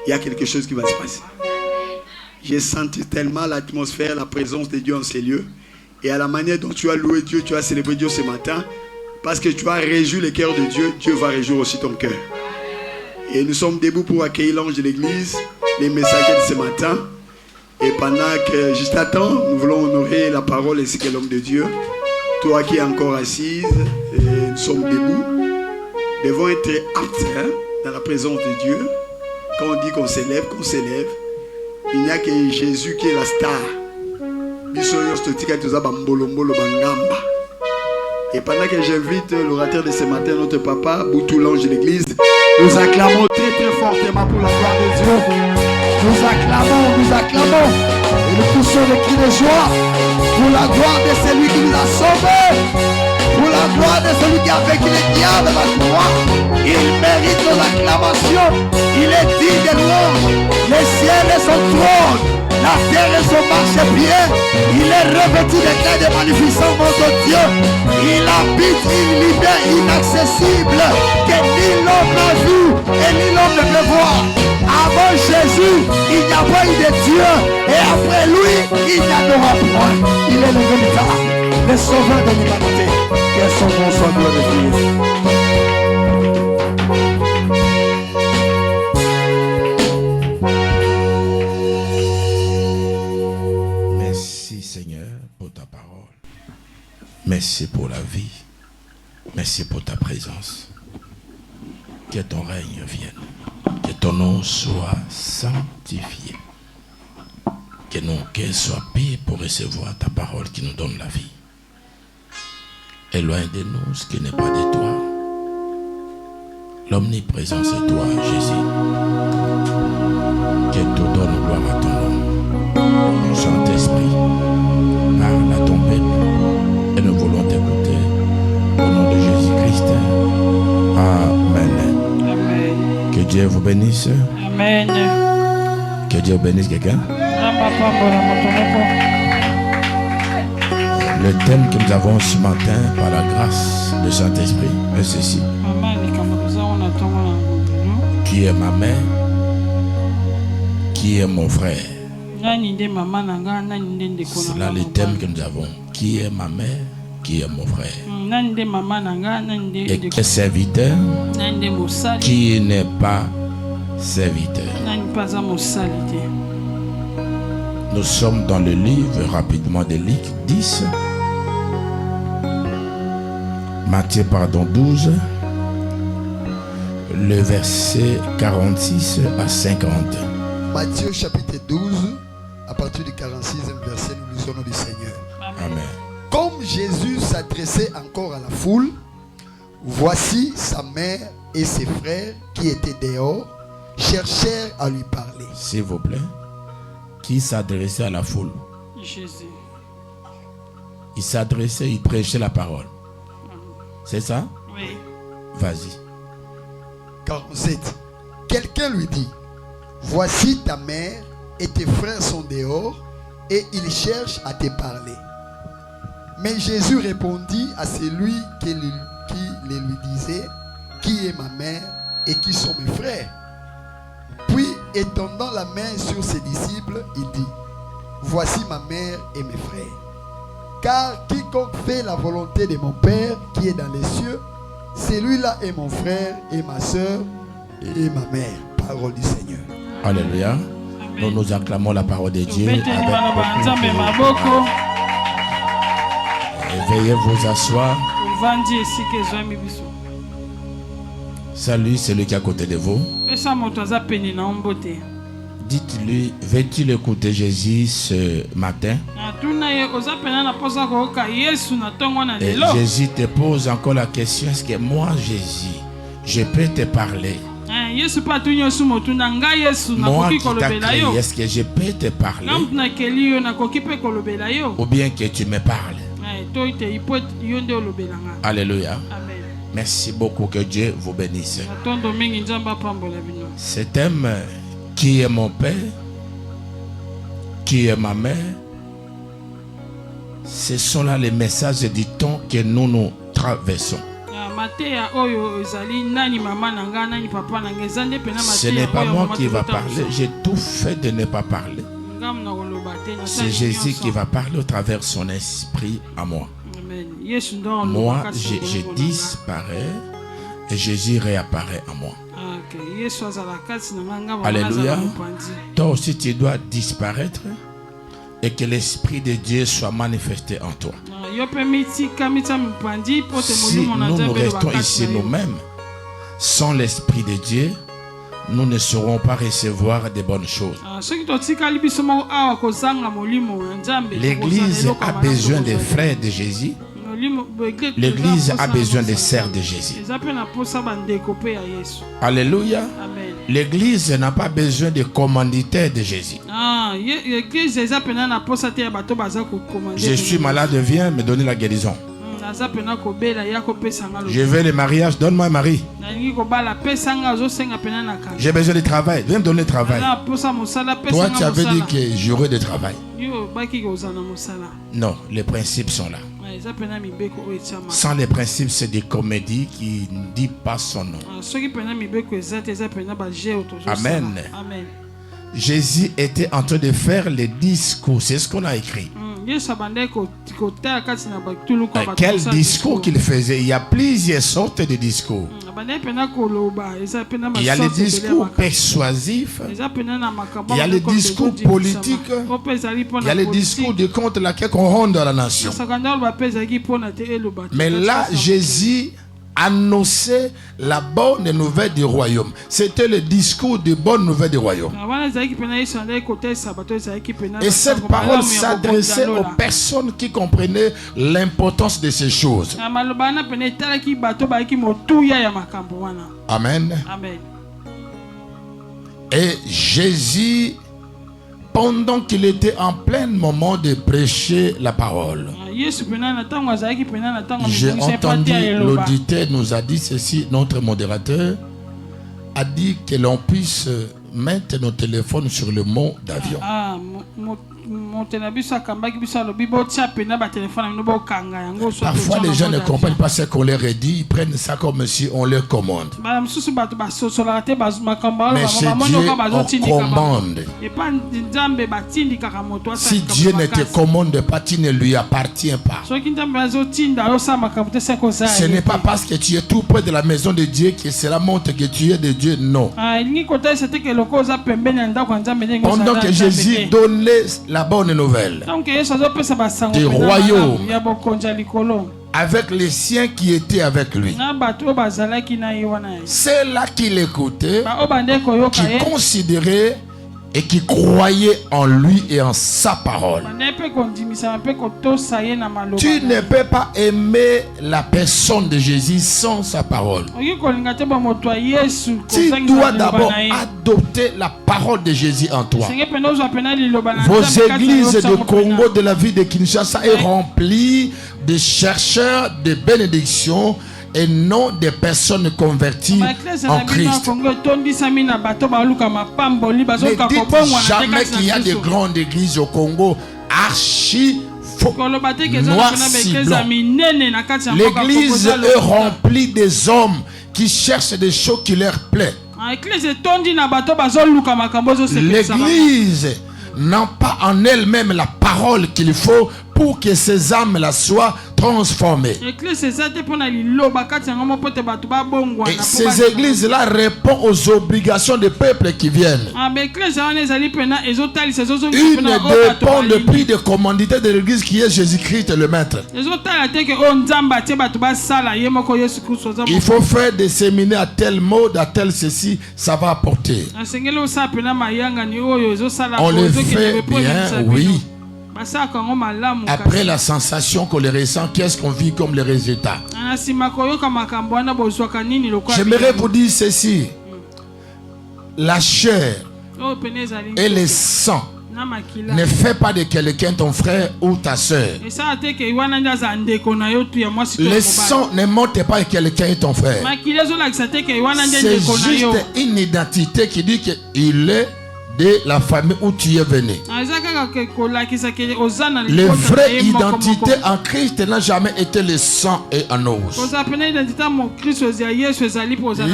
il y a quelque chose qui va se passer. J'ai senti tellement l'atmosphère, la présence de Dieu en ces lieux. Et à la manière dont tu as loué Dieu, tu as célébré Dieu ce matin, parce que tu as réjoui le cœur de Dieu, Dieu va réjouir aussi ton cœur. Et nous sommes debout pour accueillir l'ange de l'église, les messagers de ce matin. Et pendant que, juste à temps, nous voulons honorer la parole ainsi que l'homme de Dieu. Toi qui es encore assise, nous sommes debout. Nous devons être aptes dans la présence de Dieu. Quand on dit qu'on s'élève, il n'y a que Jésus qui est la star. Et pendant que j'invite l'orateur de ce matin, notre papa, Boutou, l'ange de l'église, nous acclamons très fortement pour la gloire de Dieu. Nous acclamons. Et nous poussons des cris de joie pour la gloire de celui qui nous a sauvés. Pour la gloire de celui qui a vaincu le diable à la croix. Il mérite nos acclamations. Il est digne de louange. Le ciel est son trône. La terre est son marchepied. Il est revêtu de grains de magnificence, mon Dieu. Il habite, il libère, inaccessible, que ni l'homme n'a vu et ni l'homme ne peut voir. Avant Jésus, il n'y a pas eu de Dieu. Et après lui, il n'y en aura point. Il est le véritable, le sauveur de l'humanité. Que son nom soit glorifié. Merci pour la vie. Merci pour ta présence. Que ton règne vienne. Que ton nom soit sanctifié. Que nos cœurs soient purs pour recevoir ta parole qui nous donne la vie. Éloigne de nous ce qui n'est pas de toi. L'omniprésence est toi, Jésus. Que tu donnes gloire à ton nom. Saint-Esprit, parle à ton peuple. Et nous voulons t'écouter au nom de Jésus-Christ. Amen. Amen. Que Dieu vous bénisse. Amen. Que Dieu bénisse quelqu'un. Le thème que nous avons ce matin, par la grâce de Saint-Esprit, est ceci. Qui est ma mère? Qui est mon frère? C'est là le thème que nous avons. Qui est ma mère? Qui est mon frère? Et qui est serviteur? Qui n'est pas serviteur? Nous sommes dans le livre rapidement de Luc 10. Matthieu 12. Le verset 46 à 50. Matthieu chapitre 12, à partir du 46e verset, nous lisons le nom du Seigneur. Amen. Comme Jésus s'adressait encore à la foule, voici sa mère et ses frères qui étaient dehors, cherchèrent à lui parler. S'il vous plaît, qui s'adressait à la foule? Jésus. Il s'adressait, il prêchait la parole. C'est ça? Oui. Vas-y. 47. Quelqu'un lui dit, voici ta mère et tes frères sont dehors et ils cherchent à te parler. Mais Jésus répondit à celui qui le lui disait, qui est ma mère et qui sont mes frères? Puis étendant la main sur ses disciples, il dit, voici ma mère et mes frères. Car quiconque fait la volonté de mon Père qui est dans les cieux, celui-là est mon frère et ma soeur et ma mère. Parole du Seigneur. Alléluia. Nous nous acclamons la parole de Dieu. Veuillez vous asseoir. Salut celui qui est à côté de vous. Dites-lui, veux-tu l'écouter Jésus ce matin? Et Jésus te pose encore la question, est-ce que moi Jésus, je peux te parler? Moi qui t'ai créé, est-ce que je peux te parler? Ou bien que tu me parles? Alléluia. Merci beaucoup, que Dieu vous bénisse. Ce thème, qui est mon père, qui est ma mère, ce sont là les messages du temps que nous traversons. Ce n'est pas moi qui va parler, j'ai tout fait de ne pas parler. C'est Jésus qui va parler au travers son esprit à moi. Moi, je disparais et Jésus réapparaît à moi. Alléluia. Toi aussi, tu dois disparaître et que l'Esprit de Dieu soit manifesté en toi. Si nous restons ici nous-mêmes, sans l'Esprit de Dieu, nous ne saurons pas recevoir de bonnes choses. L'Église a besoin des frères de Jésus. L'Église a besoin des sœurs de Jésus. Alléluia. L'Église n'a pas besoin de commanditaires de Jésus. Je suis malade, viens me donner la guérison. Je veux le mariage, donne-moi un mari. J'ai besoin de travail, viens me donner le travail. Toi, tu avais dit que j'aurais de travail. Non, les principes sont là. Sans les principes, c'est des comédies qui ne disent pas son nom. Amen. Jésus était en train de faire les discours. C'est ce qu'on a écrit. Quel discours qu'il faisait? Il y a plusieurs sortes de discours. Il y a les discours persuasifs, il y a les discours politiques, il y a les discours de contre laquelle on ronde dans la nation. Mais là, Jésus annonçait la bonne nouvelle du royaume. C'était le discours de bonne nouvelle du royaume. Et cette parole s'adressait aux personnes qui comprenaient l'importance de ces choses. Amen. Et Jésus, pendant qu'il était en plein moment de prêcher la parole, j'ai entendu l'auditeur nous a dit ceci, notre modérateur a dit que l'on puisse mettre nos téléphones sur le mode d'avion. Parfois les gens ne comprennent pas ce qu'on leur a dit, ils prennent ça comme si on leur commande. Mais chez Dieu, on commande. Si Dieu ne te commande pas, tu ne lui appartiens pas. Ce n'est pas parce que tu es tout près de la maison de Dieu que cela montre que tu es de Dieu, non. Pendant que Jésus donnait la bonne nouvelle du royaume avec les siens qui étaient avec lui, c'est là qu'il écoutait, qui considérait et qui croyait en lui et en sa parole. Tu ne peux pas aimer la personne de Jésus sans sa parole. Tu dois d'abord adopter la parole de Jésus en toi. Vos églises de Congo, de la ville de Kinshasa, est remplie de chercheurs de bénédiction et non des personnes converties en Christ. Ne dites jamais qu'il y a de grandes églises au Congo archi faux, noir si blanc. L'église est remplie des hommes qui cherchent des choses qui leur plaisent. L'église n'a pas en elle-même la parole qu'il faut pour que ces âmes-là soient transformées. Et ces églises-là répondent aux obligations des peuples qui viennent. Une dépend le prix de commandité de l'église qui est Jésus-Christ le maître. Il faut faire des séminaires à tel mode, à tel ceci, ça va apporter. On le fait bien, oui. Après la sensation qu'on les ressent, qu'est-ce qu'on vit comme le résultat? J'aimerais vous dire ceci. La chair et le sang ne fait pas de quelqu'un ton frère ou ta soeur. Le sang ne montre pas que quelqu'un est ton frère. C'est juste une identité qui dit qu'il est de la famille où tu es venu. La vraie identité en Christ n'a jamais été le sang et en os.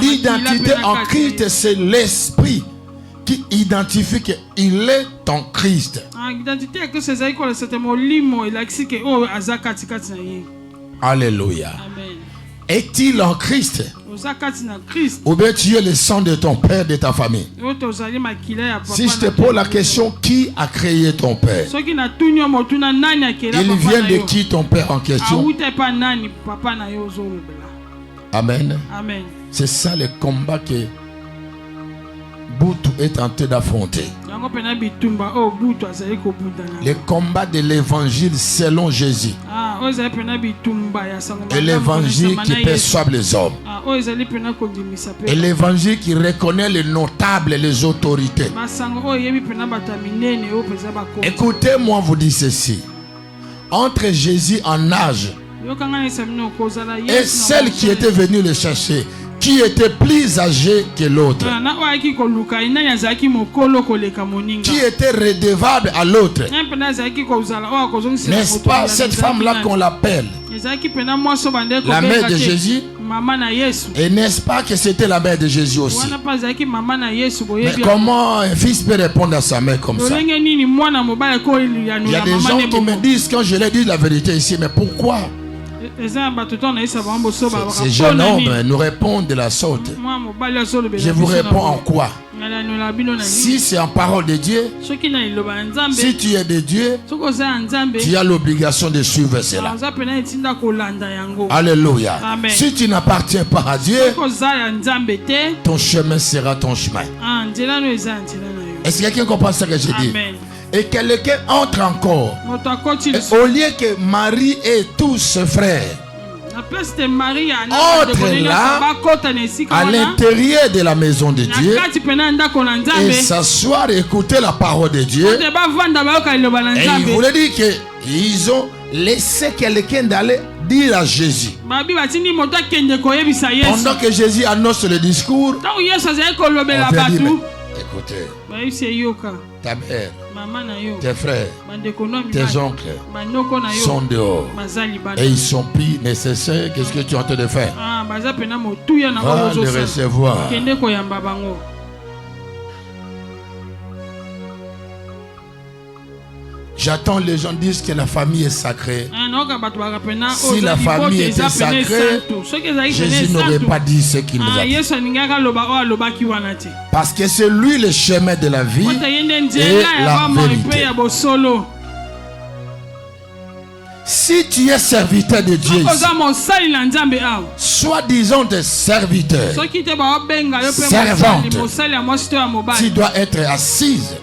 L'identité en Christ, c'est l'esprit qui identifie qu'il est ton Christ. Alléluia. Est-il en Christ? Ou bien tu es le sang de ton père, de ta famille? Si je te pose la question, qui a créé ton père? Il vient de qui ton père en question? Amen. Amen. C'est ça le combat que Boutou est en train d'affronter. Le combat de l'évangile selon Jésus. Et l'évangile qui perçoit les hommes. Et l'évangile qui reconnaît les notables et les autorités. Écoutez-moi vous dire ceci. Entre Jésus en âge et celle qui était venue le chercher, qui était plus âgé que l'autre, qui était redevable à l'autre. N'est-ce pas cette femme-là qu'on l'appelle la mère de Jésus? Et n'est-ce pas que c'était la mère de Jésus aussi? Mais comment un fils peut répondre à sa mère comme ça? Il y a des gens qui me disent, quand je leur dis la vérité ici, mais pourquoi ces jeunes hommes nous répondent de la sorte? Je vous réponds en quoi? Si c'est en parole de Dieu, si tu es de Dieu, tu as l'obligation de suivre cela. Alléluia. Amen. Si tu n'appartiens pas à Dieu, ton chemin sera ton chemin. Est-ce que quelqu'un comprend ce que je dis? Amen. Et quelqu'un entre encore. Et au lieu que Marie et tous ses frères entre là à l'intérieur de la maison de Dieu et s'asseoir et écouter la parole de Dieu, et il voulait dire qu'ils ont laissé quelqu'un d'aller dire à Jésus. Pendant que Jésus annonce le discours, on vient dire, écoutez, ta mère, tes frères, tes oncles sont dehors et ils sont plus nécessaires. Qu'est-ce que tu es en train de faire? Va les recevoir. J'attends les gens disent que la famille est sacrée. Si la famille était sacrée, Jésus n'aurait pas dit ce qu'il nous a dit. Parce que c'est lui le chemin de la vie et la vérité. Si tu es serviteur de Dieu, soi-disant des serviteurs, servante, tu dois être assise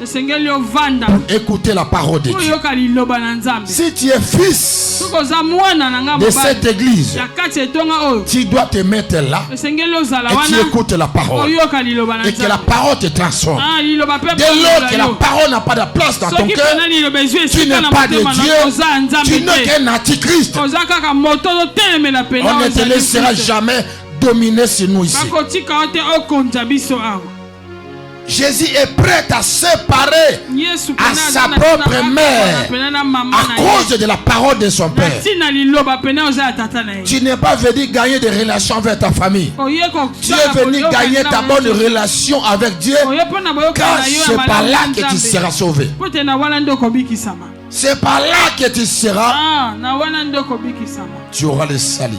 pour écouter la parole de Dieu. Si tu es fils de cette église, tu dois te mettre là et tu écoutes la parole et que la parole te transforme. Dès lors que la parole n'a pas de place dans ton cœur, tu n'es pas de Dieu, tu n'es qu'un antichrist. On ne te laissera jamais dominer sur nous ici. Jésus est prêt à séparer à sa propre mère à cause de la parole de son père. Tu n'es pas venu gagner des relations avec ta famille. Tu es venu gagner ta bonne relation avec Dieu, car c'est par là que tu seras sauvé. C'est par là que tu seras. Tu auras le salut.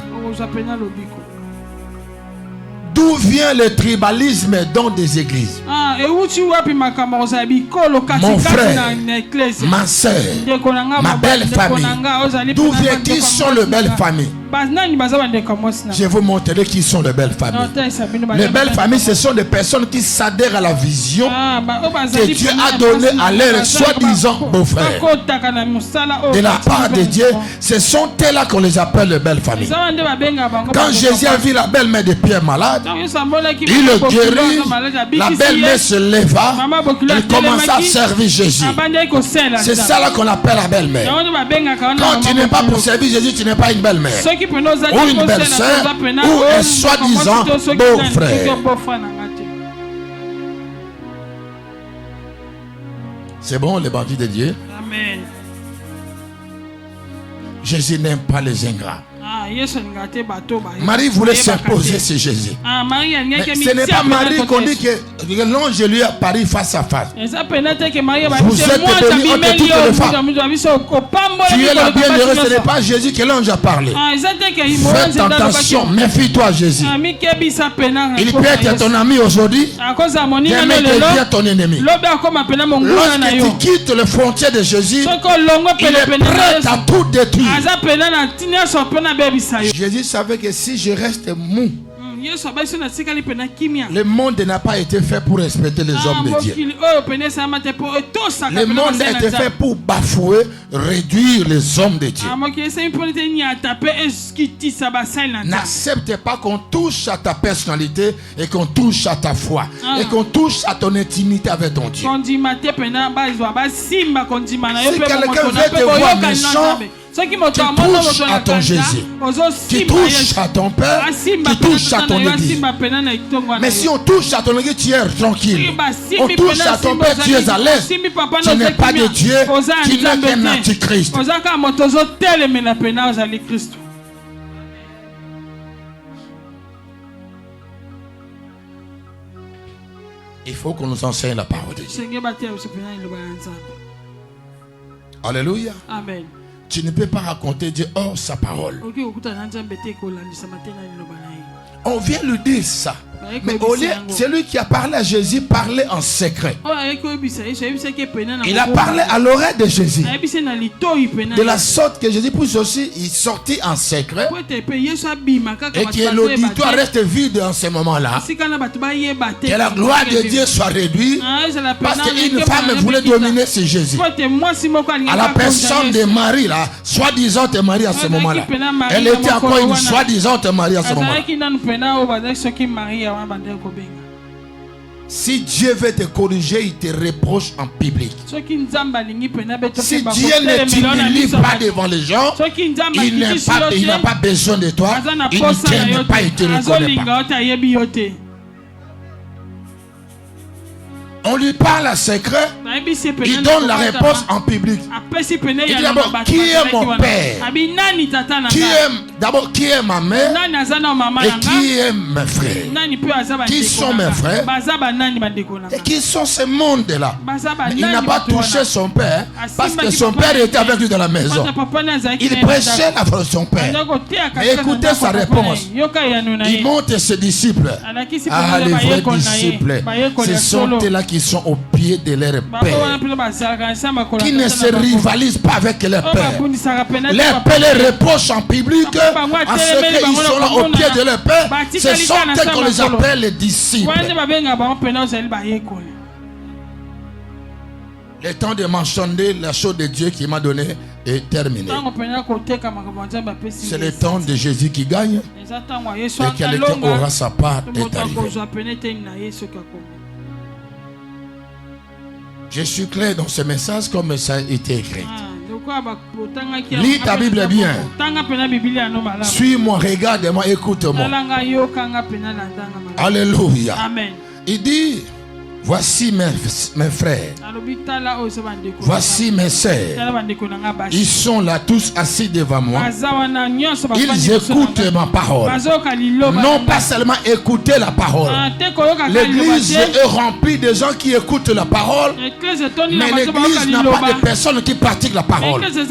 D'où vient le tribalisme dans des églises? Mon frère, ma soeur, ma belle famille. D'où vient qui sont les belles familles? Je vais vous montrer qui sont les belles familles. Les belles familles, ce sont des personnes qui s'adhèrent à la vision que Dieu a donnée à leur soi-disant beau-frère. De la part de Dieu, ce sont elles-là qu'on les appelle les belles familles. Quand Jésus a vu la belle-mère de Pierre malade, il le guérit, la belle-mère se leva, elle commença à servir Jésus. C'est ça là qu'on appelle la belle-mère. Quand tu n'es pas pour servir Jésus, tu n'es pas une belle-mère. Ou une belle-sœur, ou un soi-disant beau-frère. C'est bon, les bandits de Dieu. Amen. Jésus n'aime pas les ingrats. Ah, Marie voulait s'imposer sur Jésus. Mais ce n'est pas Marie qu'on dit que l'ange lui a parlé face à face. Vous êtes bénie entre toutes les femmes. Tu es la bienheureuse, ce n'est pas Jésus que l'ange a parlé. Faites attention, méfie-toi Jésus. Il peut être ton ami aujourd'hui, demain il devient ton ennemi. Lorsque tu quittes les frontières de Jésus, il est prêt à tout détruire. Jésus savait que si je reste mou, le monde n'a pas été fait pour respecter les hommes de Dieu. Le monde a été fait pour bafouer, réduire les hommes de Dieu. N'accepte pas qu'on touche à ta personnalité et qu'on touche à ta foi et qu'on touche à ton intimité avec ton Dieu. Si quelqu'un veut te voir méchant, tu touches à ton Jésus, tu touches à ton Père, tu touches à ton Église. Mais si on touche à ton Église, tu es tranquille. On touche à ton Père, tu es à l'aise. Tu n'es pas de Dieu, tu n'es qu'un antichrist. Il faut qu'on nous enseigne la parole de Dieu. Alléluia. Amen. Tu ne peux pas raconter Dieu hors sa parole. On vient lui dire ça. Mais au lieu, celui qui a parlé à Jésus parlait en secret. Il a parlé à l'oreille de Jésus. De la sorte que Jésus puisse aussi y sortir en secret. Et que l'auditoire reste vide en ce moment-là. Que la gloire de Dieu soit réduite. Parce qu'une femme voulait dominer sur Jésus. À la personne de Marie, là, soi-disant Marie à ce moment-là. Elle était encore une soi-disant Marie à ce moment-là. Si Dieu veut te corriger, il te reproche en public. Si Dieu ne t'humilie pas devant les gens, il n'a pas besoin de toi. Il ne t'aime pas, il ne te reconnaît pas. On lui parle à secret, il donne la réponse en public. Il dit d'abord, qui est mon père? Qui est ma mère? Et qui est mes frères? Qui sont mes frères? Et qui sont ce monde-là? Il n'a pas touché son père parce que son père était avec lui dans la maison. Il prêchait la voix de son père. Mais écoutez sa réponse. Il montre ses disciples. Ah, les vrais disciples, ce sont là qui sont au pied de leur père, qui ne se rivalisent pas avec leur père. Leur père les reproche en public en ce qu'ils sont là au pied de leur père. Ce sont eux qu'on les appelle les disciples. Le temps de mentionner la chose de Dieu qui m'a donné est terminé. C'est le temps de Jésus qui gagne et quelqu'un aura sa part est arrivé. Je suis clair dans ce message comme ça a été écrit. Lis ta Bible bien. Suis-moi, regarde-moi, écoute-moi. Alléluia. Amen. Il dit, voici mes frères, voici mes sœurs. Ils sont là tous assis devant moi. Ils écoutent ma parole. Non pas seulement écouter la parole. L'église est remplie de gens qui écoutent la parole. Mais l'église n'a pas de personnes qui pratiquent la parole. Jésus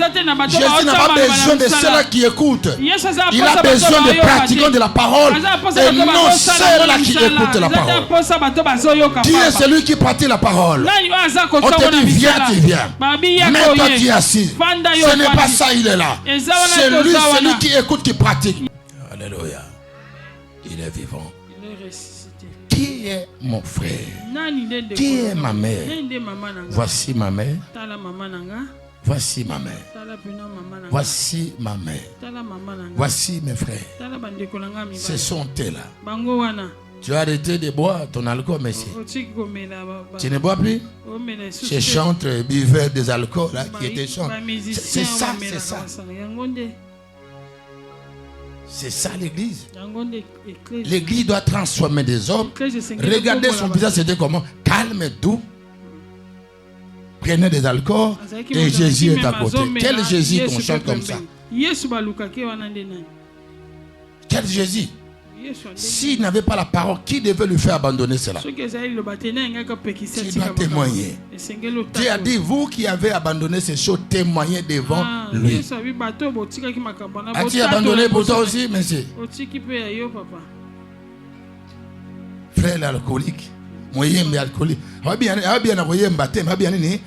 n'a pas besoin de ceux-là qui écoutent. Il a besoin de pratiquants de la parole. Et non ceux-là qui écoutent la parole. Qui est celui qui pratique la parole? On te dit viens, tu viens. Mais toi tu es assis. Ce n'est pas ça, il est là. C'est lui, celui qui écoute, qui pratique. Alléluia. Il est vivant. Qui est mon frère? Qui est ma mère? Voici ma mère. Voici ma mère. Voici ma mère. Voici mes frères. Ce sont eux là. Tu as arrêté de boire ton alcool, monsieur. Tu ne bois plus? Je chante, buveur des alcools là, qui était chanté. C'est ça, c'est ça. C'est ça l'église. L'église doit transformer des hommes. Regardez son visage, c'était comment? Calme, doux. prenait des alcools et Jésus est à côté. Quel Jésus qu'on chante comme ça? Quel Jésus? S'il n'avait pas la parole, qui devait lui faire abandonner cela? Tu dois témoigner. Dieu a dit, vous qui avez abandonné ces choses, témoignez devant lui. As-tu abandonné pour toi aussi, monsieur? Frère l'alcoolique. Moi, je suis alcoolique. Je suis alcoolique.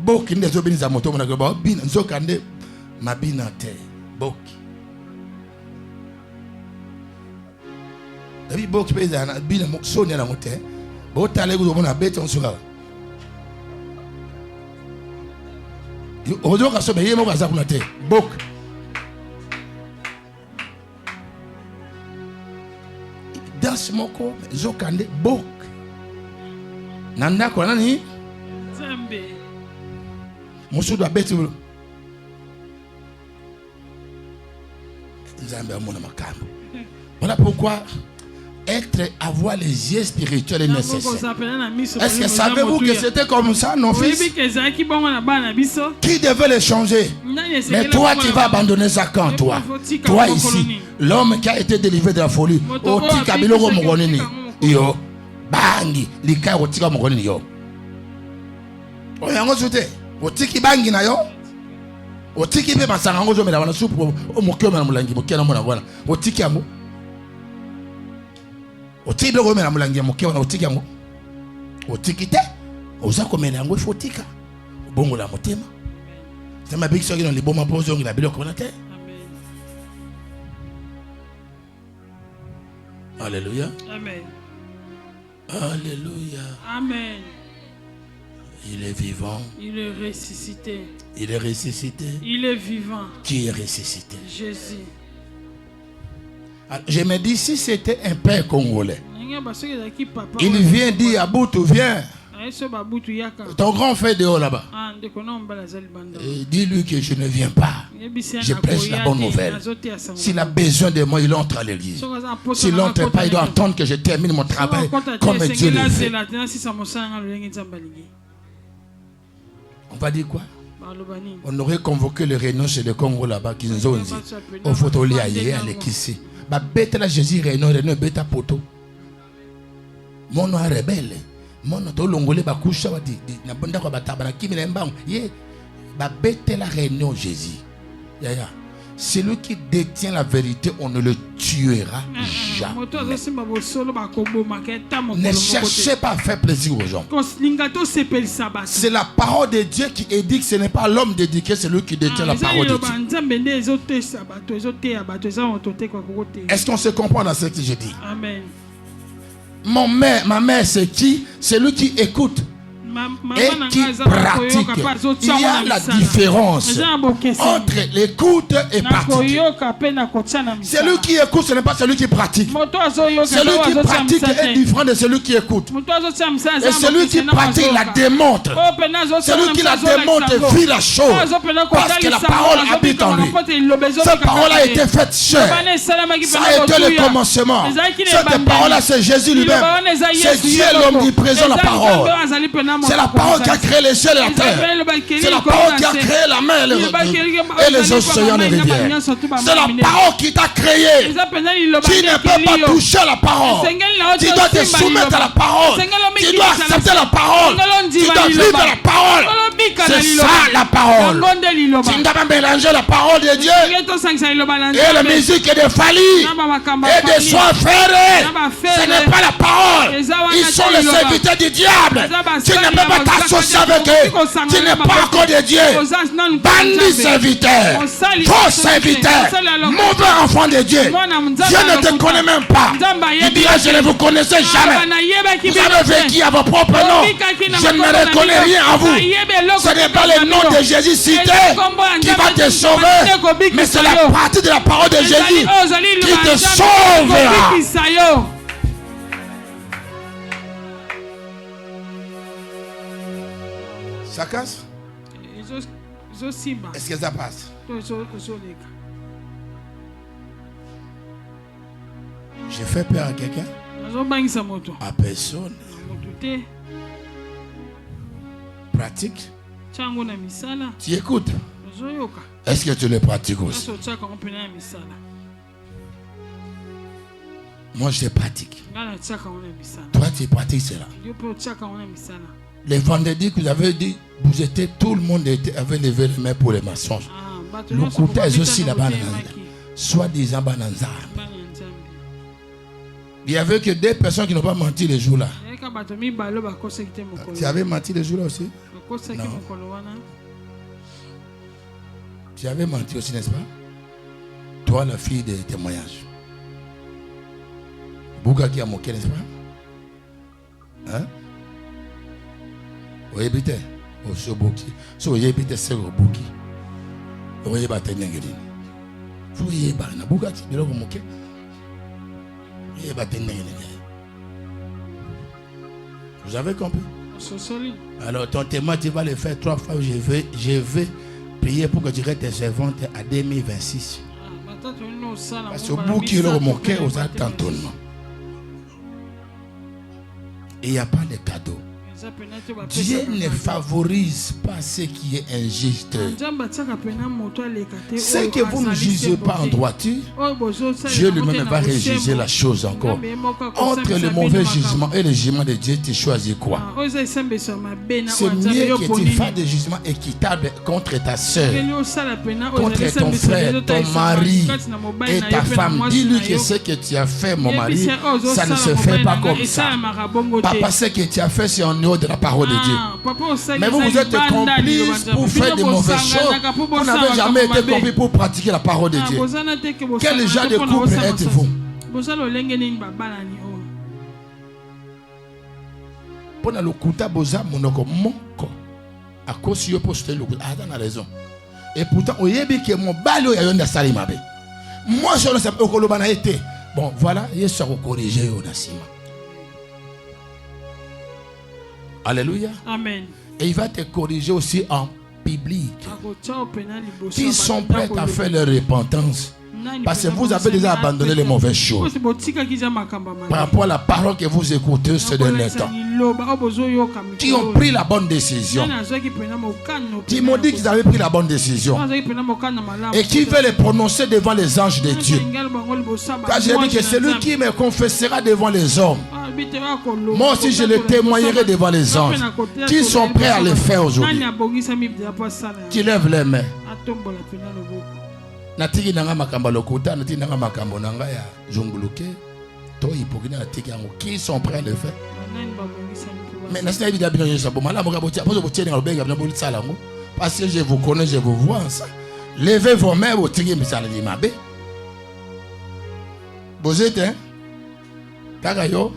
Boki ndezo bini za moto mwana kwa bina nzokande mabina te boki dabi boki peza na bina soni na mote bo tale go mona bete onsuka ozo ka sobe yemo kaza kuna te boki das moko zokande boki nanda ko nani zambe Monsieur doit bête. Voilà pourquoi avoir les yeux spirituels est nécessaire. Est-ce que savez-vous que c'était comme ça, nos fils? Qui devait les changer? Mais toi, tu vas abandonner ça quand, toi? Toi ici, l'homme qui a été délivré de la folie. Oti kabiloko mogonini. Yo, bangi, lika otika mogonini yo. Oyango soute. Otiki bangi na yo. Otiki be masanga ngozo mela wana supu o mokyo mela mulangi mokyo na mona wana. Otiki yango. Otiki be mela mulangi mokyo na otiki yango. Otiki te. Oza ko mela yango fotika. Bongo la motema. Sama big soki no liboma pozo ngi la biloko na te. Alléluia. Amen. Alléluia. Amen. Il est vivant. Il est ressuscité. Il est ressuscité. Il est vivant. Qui est ressuscité? Jésus. Alors, je me dis, si c'était un père congolais, il vient dire à Boutou, viens. Ton grand frère dehors là-bas. Dis-lui que je ne viens pas. Je prêche la bonne nouvelle. S'il a besoin de moi, il entre à l'église. S'il n'entre pas, il doit attendre que je termine mon travail comme Dieu le fait. On va dire quoi? On aurait convoqué les réunions chez le Congo là-bas, qui nous ont dit au photo lié à l'équissi. Bah, bête la Jésus réunion, bête à poteau. Mon nom est rebelle. Mon nom est longolé, bah, couche, bah, dit, n'a pas d'accord, bah, tabana, qui me l'aime, bah, bah, bête la réunion Jésus. Yaya. Celui qui détient la vérité, on ne le tuera jamais. Ne cherchez pas à faire plaisir aux gens. C'est la parole de Dieu qui édicte, ce n'est pas l'homme d'édiquer, c'est lui qui détient la parole de Dieu. Est-ce qu'on se comprend dans ce que je dis? Amen. Ma mère, c'est qui? C'est lui qui écoute et qui pratique. Il y a la différence entre l'écoute et pratique. Celui qui écoute, ce n'est pas celui qui pratique. Celui qui pratique est différent de celui qui écoute. Et celui qui pratique la démontre. Celui qui la démontre vit la chose. Parce que la parole habite en lui. Cette parole a été faite chair. Ça a été le commencement. Cette parole-là, c'est Jésus lui-même. C'est Dieu l'homme qui présente la parole. C'est la parole qui a créé les cieux et la terre. C'est la parole qui a créé la mer et les océans et les rivières. C'est la parole qui t'a créé. Tu ne peux pas toucher la parole. Tu dois te soumettre à la parole. Tu dois accepter la parole. Tu dois vivre la parole. C'est ça la parole. Tu ne dois pas mélanger la parole de Dieu et la musique de Fali et de soins ferrés. Ce n'est pas la parole. Ils sont les serviteurs du diable. Tu ne peux pas t'associer avec eux. Tu n'es pas encore de Dieu. Bandit serviteur, faux serviteur, mauvais enfant de Dieu. Dieu ne te connaît même pas. Il dit, je ne vous connaissais jamais. Vous avez vécu à vos propres noms. Je ne reconnais rien à vous. Ce n'est pas le nom de Jésus cité qui va te sauver, mais c'est la partie de la parole de Jésus qui te sauvera. Ça casse? Est-ce que ça passe? J'ai fait peur à quelqu'un? À personne. Pratique. Chango na misala. Tu écoutes? Zoyoka. Est-ce que tu le pratiques aussi? Aso chaka mpena na misala. Moi, je pratique. Ngana chaka na misala. Toi, tu pratiques cela. Yo pe chaka na misala. Les vendredis que vous avez dit, vous étiez, tout le monde avait levé les mains pour les mensonges. Le côté est aussi là-bas. Soi-disant, bananza. Il n'y avait que des personnes qui n'ont pas menti les jours-là. Tu avais menti les jours-là aussi? Non. Tu avais menti aussi, n'est-ce pas? Toi, la fille des témoignages. Bouga qui a moqué, n'est-ce pas? Hein? Vous habitez au Soboki. Si vous habitez sur le Bouki, vous habitez Nengelin. Vous habitez na Bouga qui est là, vous moquez. Vous avez compris? Alors ton témoin, tu vas le faire 3 fois. Je vais prier pour que tu restes tes servantes à 2026. Parce que beaucoup qui ont moqué aux attentonnements. Et il n'y a pas de cadeau. Dieu ne favorise pas ce qui est injuste. Ce que vous ne jugez pas en droiture, Dieu lui-même va réjuger la chose encore. Entre le mauvais jugement et le jugement de Dieu, tu choisis quoi? C'est mieux que tu fasses des jugements équitables contre ta soeur, contre ton frère, ton mari et ta femme. Dis-lui que ce que tu as fait, mon mari, ça ne se fait pas comme ça. Papa, ce que tu as fait, c'est en de la parole de Dieu. Mais vous êtes complices pour faire de mauvaises choses. Vous n'avez jamais été complices pour pratiquer la parole de Dieu. Quel genre de couple êtes-vous? Pour le kuta boza monoko moko à cause yo poster le kuta a raison. Et pourtant oyebi que mon balo ya yonda salimabe. Moi je ne sais pas okolo bana été. Bon voilà, il sera corrigé yo nasima. Alléluia. Amen. Et il va te corriger aussi en public. Qui sont prêts à faire leur repentance. Parce que vous avez déjà abandonné les mauvaises choses. Par rapport à la parole que vous écoutez ce dernier temps. Qui ont pris la bonne décision. Qui m'ont dit qu'ils avaient pris la bonne décision. Et qui veulent les prononcer devant les anges de Dieu. Car j'ai dit que celui qui me confessera devant les hommes, moi aussi je le témoignerai devant les anges. Qui sont prêts à le faire aujourd'hui? Qui lèvent les mains. Natiki nanga makamba lokuta, natiki nanga makambo nanga ya jonguluke, to hipokina natiki yango. Qui sont prêts à le faire? Mais n'a pas évidemment bien ça. Bon malade mon gars, vous tiens dans le bec, vous sala ngo. Parce que je vous connais, je vous vois ça. Levez vos mains, vous tirez mais ça le mabe. Vous êtes hein? Kagayo.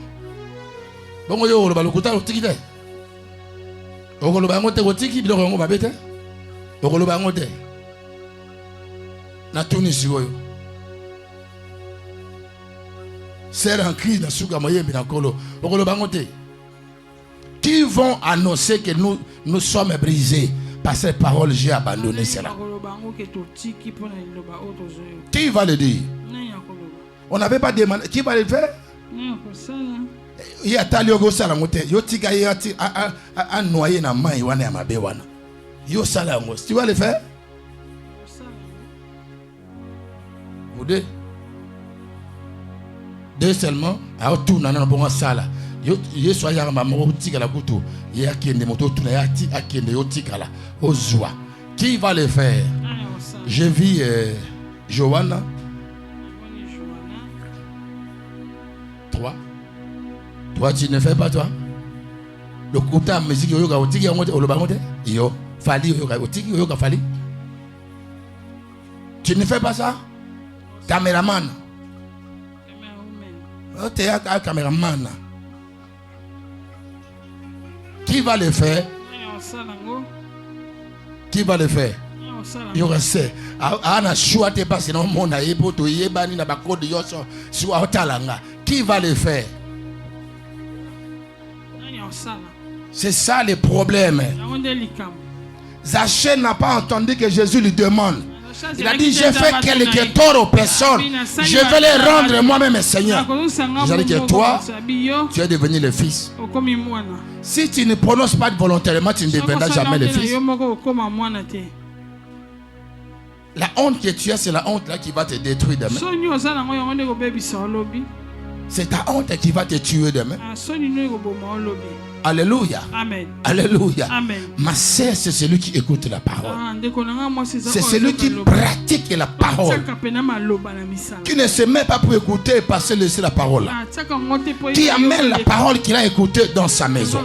Bon yo lo balokuta otiki te. Okolo bango te otiki biloko ngo mabe te. Okolo bango te. Na Tunis yoyo. C'est en crise dans Souga Moyembi na Kolo. Okolo bango te. Qui vont annoncer que nous sommes brisés par cette parole, j'ai abandonné cela. Qui va le dire? On n'avait pas demandé. Qui va le faire? Il y a taliogo salamote. Yo tika yati a noyé na main wana ya mabe wana. Yo salango. Tu vas le faire? Vous deux seulement. A tout nana bon sala. Yo soya maman tika la kutu. Ya kende moto tout na yati akende yo tika la. Ozwa. Qui va le faire? Je vis Johanna 3. Toi tu ne fais pas toi. Le kuta musique yo ga otiki yango te olobango te. Yo fali yo ga otiki yo ga fali. Tu ne fais pas ça? Caméraman. Oh, tu es un caméraman. Qui va le faire? Qui va le faire? Il y aura c'est. Qui va le faire? C'est ça le problème. Zachée n'a pas entendu que Jésus lui demande. Il a dit, j'ai fait quelque tort aux personnes. Je vais les rendre moi-même, Seigneur. C'est-à-dire que toi, tu es devenu le fils. Si tu ne prononces pas volontairement, tu ne deviendras jamais le fils. La honte que tu as, c'est la honte là qui va te détruire demain. C'est ta honte qui va te tuer demain. Alléluia. Amen. Alléluia. Amen. Ma sœur, c'est celui qui écoute la parole. C'est celui qui pratique la parole. Qui ne se met pas pour écouter et passer laisser la parole là. Qui amène la parole qu'il a écoutée dans sa maison.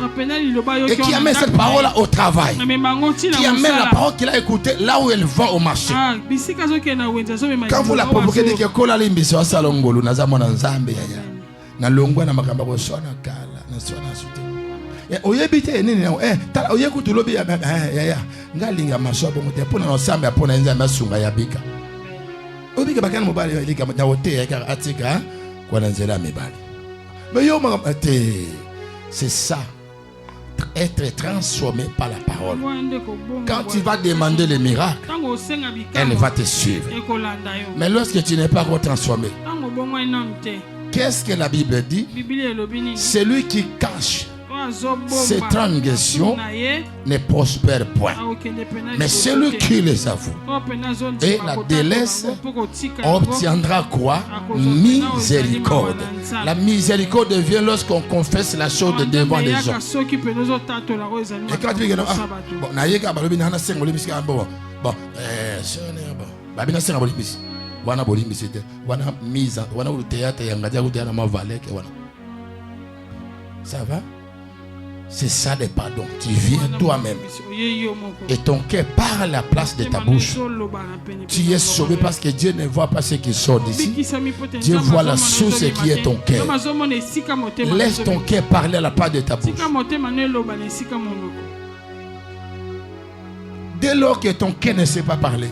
Et qui amène cette parole là au travail. Qui amène la parole qu'il a écoutée là où elle va au marché. Quand vous la provoquez, dites que kola limbiso salongolo nazamona nzambe yaya. Na longwa na makamba ko sona kala na sona sute. Oyebite nini na tala oyekutu lobi ya ngalinga mashobo ngote pona no sambe pona nzambe sunga ya bika. Obika bakana mobali ya lika na hote ya ka atika kwa nzela mibali. Mais yo c'est ça. Être transformé par la parole. Quand tu vas demander le miracle, elle va te suivre. Mais lorsque tu n'es pas transformé, qu'est-ce que la Bible dit? Celui qui cache ses transgressions ne prospère point. Mais celui qui les avoue et la délaisse obtiendra quoi? Miséricorde. La miséricorde vient lorsqu'on confesse la chose devant les gens. Et quand tu dis ça va? C'est ça le pardon. Tu viens toi-même et ton cœur part à la place de ta bouche. Tu es sauvé parce que Dieu ne voit pas ce qui sort d'ici. Dieu voit la source qui est ton cœur. Laisse ton cœur parler à la part de ta bouche. Dès lors que ton cœur ne sait pas parler,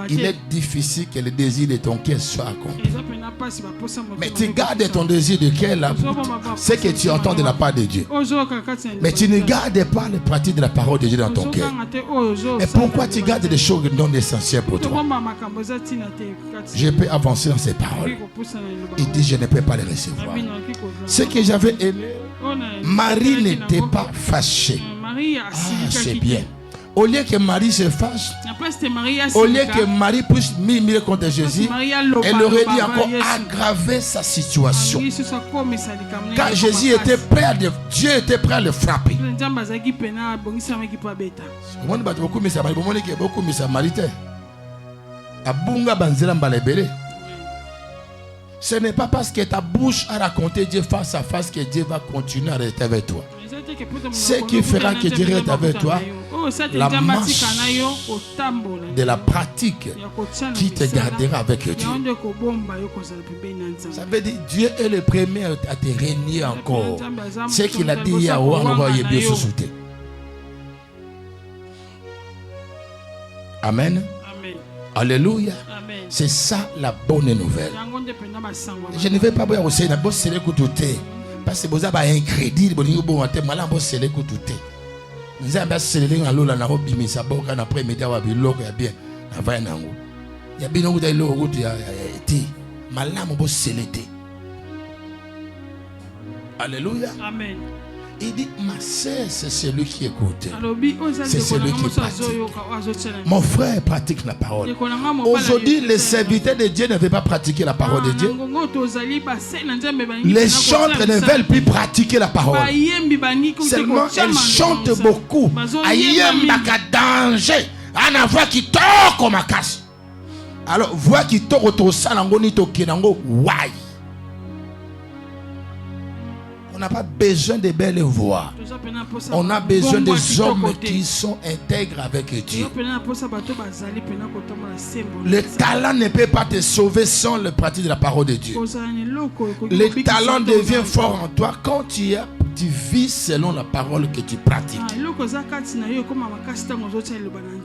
il est difficile que le désir de ton cœur soit accompli. Mais tu gardes ton désir de cœur là, c'est que tu entends de la part de Dieu. Mais tu ne gardes pas le pratique de la parole de Dieu dans ton cœur. Et pourquoi tu gardes des choses non essentielles pour toi? Je peux avancer dans ces paroles. Il dit, je ne peux pas les recevoir. Ce que j'avais aimé, Marie n'était pas fâchée. Ah, c'est bien. Au lieu que Marie se fâche, au lieu que Marie puisse murmurer contre Jésus, elle aurait dit encore aggraver sa situation. Car Jésus était prêt à Dieu était prêt à le frapper. Ce n'est pas parce que ta bouche a raconté Dieu face à face que Dieu va continuer à rester avec toi. Ce qui fera que Dieu reste avec toi, la marche de la pratique qui te gardera avec Dieu. Ça veut dire Dieu est le premier à te régner encore. Ce qu'il a dit hier, on va y bien sauter. Amen. Alléluia. C'est ça la bonne nouvelle. Je ne vais pas vous dire que parce que vous avez un crédit, vous avez un crédit. Vous avez un crédit. Vous avez un crédit. Alléluia. Amen. Il dit, ma sœur, c'est celui qui écoute. C'est celui qui pratique. Mon frère pratique la parole. Aujourd'hui, les serviteurs de Dieu ne veulent pas pratiquer la parole de Dieu. Les chantres ne veulent plus pratiquer la parole. Seulement, elles chantent beaucoup. Danger. Un voix qui tord comme un casse. Alors, voix qui tord au salango ni to kinango. Why? On n'a pas besoin de belles voix. On a besoin des hommes qui sont intègres avec Dieu. Le talent ne peut pas te sauver sans le pratique de la parole de Dieu. Le talent devient fort en toi quand tu vis selon la parole que tu pratiques.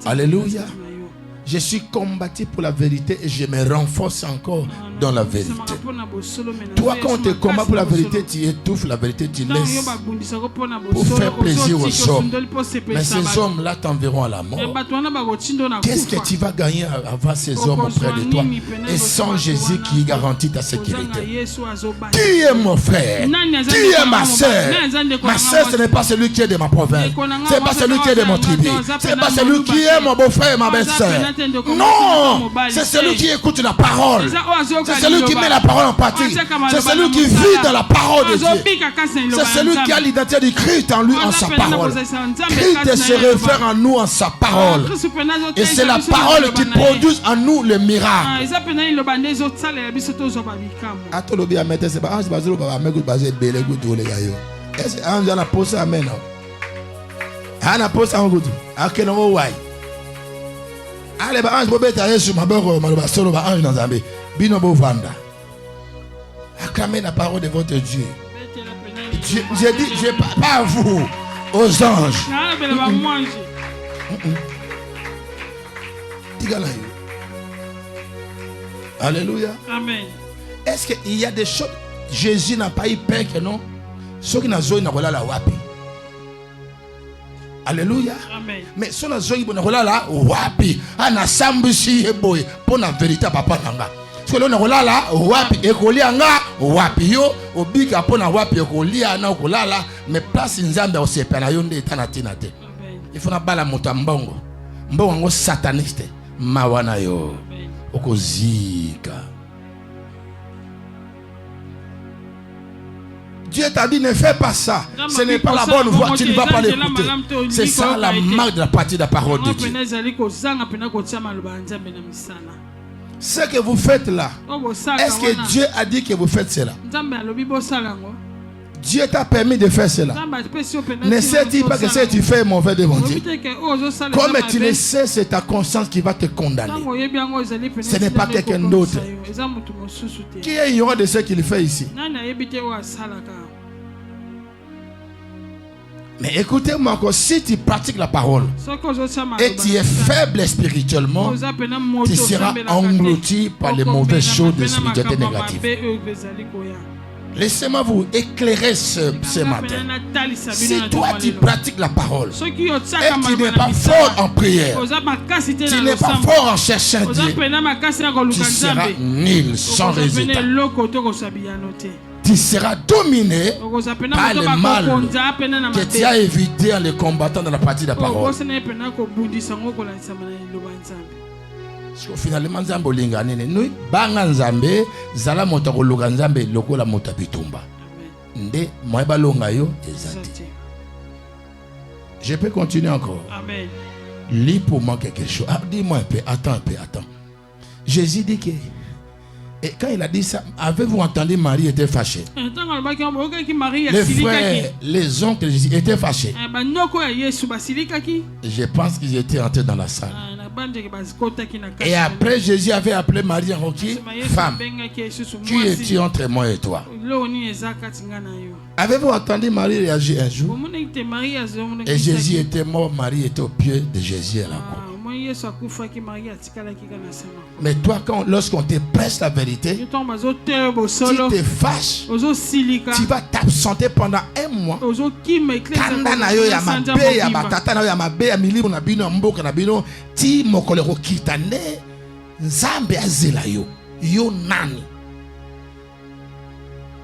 Alléluia. Je suis combattu pour la vérité et je me renforce encore dans la vérité. Toi, quand tu combats pour la vérité, tu étouffes la vérité, tu laisses pour faire plaisir aux hommes. Mais ces hommes-là t'enverront à la mort. Qu'est-ce que tu vas gagner à avoir ces hommes auprès de toi et sans Jésus qui garantit ta sécurité? Qui est mon frère? Qui est ma soeur? Ma soeur, ce n'est pas celui qui est de ma province. Ce n'est pas celui qui est de mon tribu. Ce n'est pas celui qui est mon beau-frère et ma belle-soeur. Non, c'est celui qui écoute la parole. C'est celui qui met la parole en pratique. C'est celui qui vit dans la parole de Dieu. C'est celui qui a l'identité du Christ en lui, en sa parole. Christ se réfère en nous en sa parole. Et c'est la parole qui produit en nous le miracle. Allez, bah, ange, bobeta, Yesu, ma boro, ma solo, bah, ange, dans Zambé. Bino, bo, vanda. Acclamez la parole de votre Dieu. J'ai dit, pas à vous, aux anges. Alléluia. Amen. Est-ce qu'il y a des choses, Jésus n'a pas eu peur que non? Ceux qui n'ont pas eu la wapi. Alléluia. Amen. Mais si on a zoé bon là wapi ana sambusi eboy pour la vérité papa nanga. Parce que l'on a là wapi ekoli anga wapi yo obika pour na wapi ekoli ana okolala mais place nzambe o sepela yo nde etana tina te. Il faut na bala moto mbongo. Mbongo ngo sataniste mawana yo. Okozika. Dieu t'a dit ne fais pas ça. Ce n'est pas la bonne voie, tu ne vas pas l'écouter. C'est ça la marque de la partie de la parole de Dieu. Ce que vous faites là, est-ce que Dieu a dit que vous faites cela? Dieu t'a permis de faire cela. Ne sais-tu pas que ce que tu fais est mauvais devant Dieu? Comme tu le sais, c'est ta conscience qui va te condamner. Ce n'est pas quelqu'un d'autre. Qui est ignorant de ce qu'il fait ici? Mais écoutez-moi encore, si tu pratiques la parole et tu es faible spirituellement, tu seras englouti par les mauvaises choses de spiritualité négative. Laissez-moi vous éclairer ce matin. Si toi tu pratiques la parole et tu n'es pas fort en prière, tu n'es pas fort en cherchant Dieu, tu seras nul, sans résultat. Tu seras dominé par le mal que tu as évité en le combattant dans la partie de la parole. Parce que finalement, Nzambe olingane nous banga Nzambe zala moto koluka Nzambe lokola moto bitumba. Nde moyeba longa yo ezati. Je peux continuer encore. Amen. Lis pour moi quelque chose. Ah, dis-moi un peu, attends. Jésus dit que et quand il a dit ça, avez-vous entendu Marie était fâchée? Les frères, les oncles étaient fâchés. Je pense qu'ils étaient entrés dans la salle. Et après, Jésus avait appelé Marie en qui? Femme, qui es-tu entre moi et toi? Avez-vous entendu Marie réagir un jour? Et Jésus était mort, Marie était au pied de Jésus à la croix. Mais toi, lorsqu'on te presse la vérité, tu te fâches, tu vas t'absenter pendant un mois.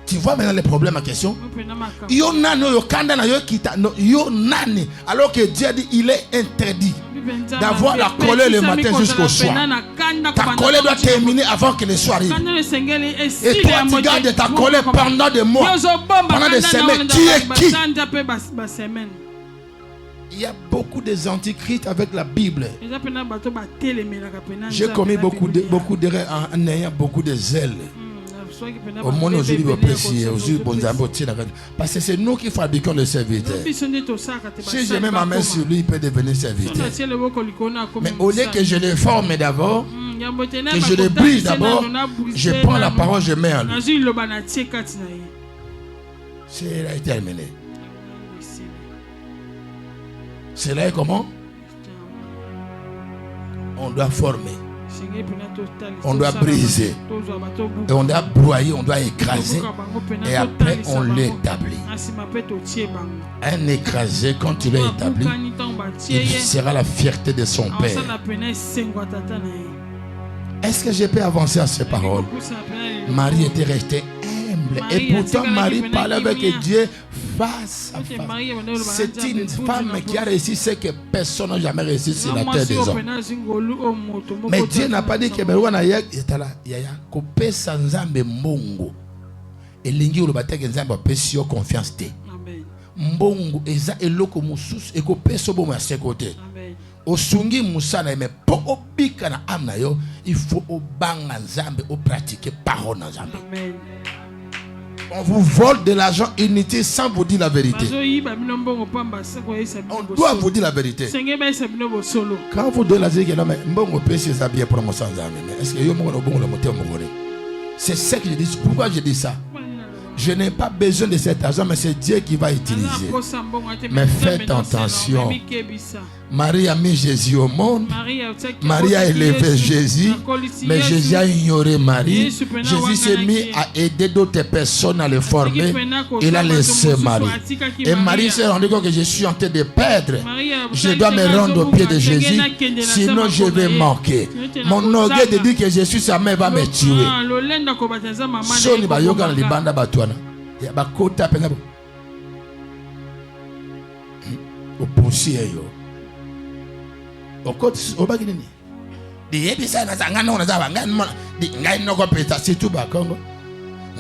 Tu vois maintenant les problèmes en question. Alors que Dieu dit il est interdit d'avoir la colère le matin jusqu'au soir. Ta colère doit terminer avant que le soir arrive. Et toi tu gardes ta colère pendant des mois, pendant des semaines. Tu es qui? Il y a beaucoup des antichrist avec la Bible. J'ai commis beaucoup d'erreurs en ayant beaucoup de zèle. Au monde aujourd'hui, parce que c'est nous qui fabriquons le serviteur. Si je mets ma main sur lui, il peut devenir serviteur. Mais au lieu que je le forme d'abord, que je le brise d'abord, je prends la parole, je mets en lui. C'est terminé. Cela est comment? On doit former. On doit briser. Et on doit broyer, on doit écraser. Et après, on l'établit. Un écrasé, quand il est établi, il sera la fierté de son père. Est-ce que je peux avancer à ces paroles? Marie était restée humble. Et pourtant, Marie parlait avec Dieu face à face. C'est une femme qui a réussi ce que personne n'a jamais réussi sur la terre des hommes. Mais Dieu n'a pas dit que confiance. Mbongo eza eloko mususu ekopeso bomo à ses côtés. Osungi musana mais pour obika na amna yo, il faut obanga nzambe, o pratiquer parole na nzambe. Amen. On vous vole de l'argent inutile sans vous dire la vérité. On doit vous dire la vérité. Quand vous donnez la vérité, c'est ce que je dis. Pourquoi je dis ça? Je n'ai pas besoin de cet argent, mais c'est Dieu qui va utiliser. Mais faites attention. Marie a mis Jésus au monde. Marie a élevé Jésus. Mais Jésus a ignoré Marie. Jésus s'est mis à aider d'autres personnes à le former. Il a laissé Marie. Et Marie s'est rendu compte que je suis en train de perdre. Je dois me rendre au pied de Jésus. Sinon je vais manquer. Mon orgueil de dire que Jésus, sa mère, va me tuer. Soni ba yoga na libanda batwana. Ya bakota pena bo. Oposi yo. Okoti obaki nini? Di yebisa na zanga no na zawa ngani di ngai noko peta situ ba Kongo.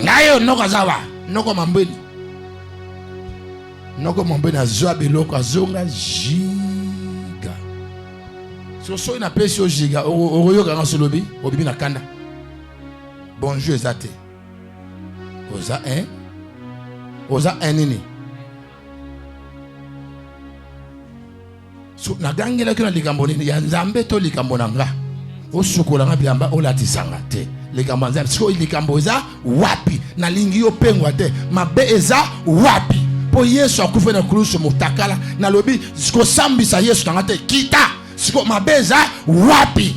Ngayo noko zawa, noko mambeni. Noko mambeni azwa biloko azonga giga. So ina pesi o giga oyoka nga solobi obibi na kanda. Bonjour ezate. Oza un. Oza un nini. So na gangela kuna likambo nini ya nzambe to likambo nanga. Osukola nga biamba olatisanga te. Likambo nzambe siko likambo eza wapi na lingi yo pengwa te. Mabe eza wapi. Po Yesu akufe na kulusu mutakala na lobi siko sambisa Yesu tanga te kita. Siko mabe eza wapi.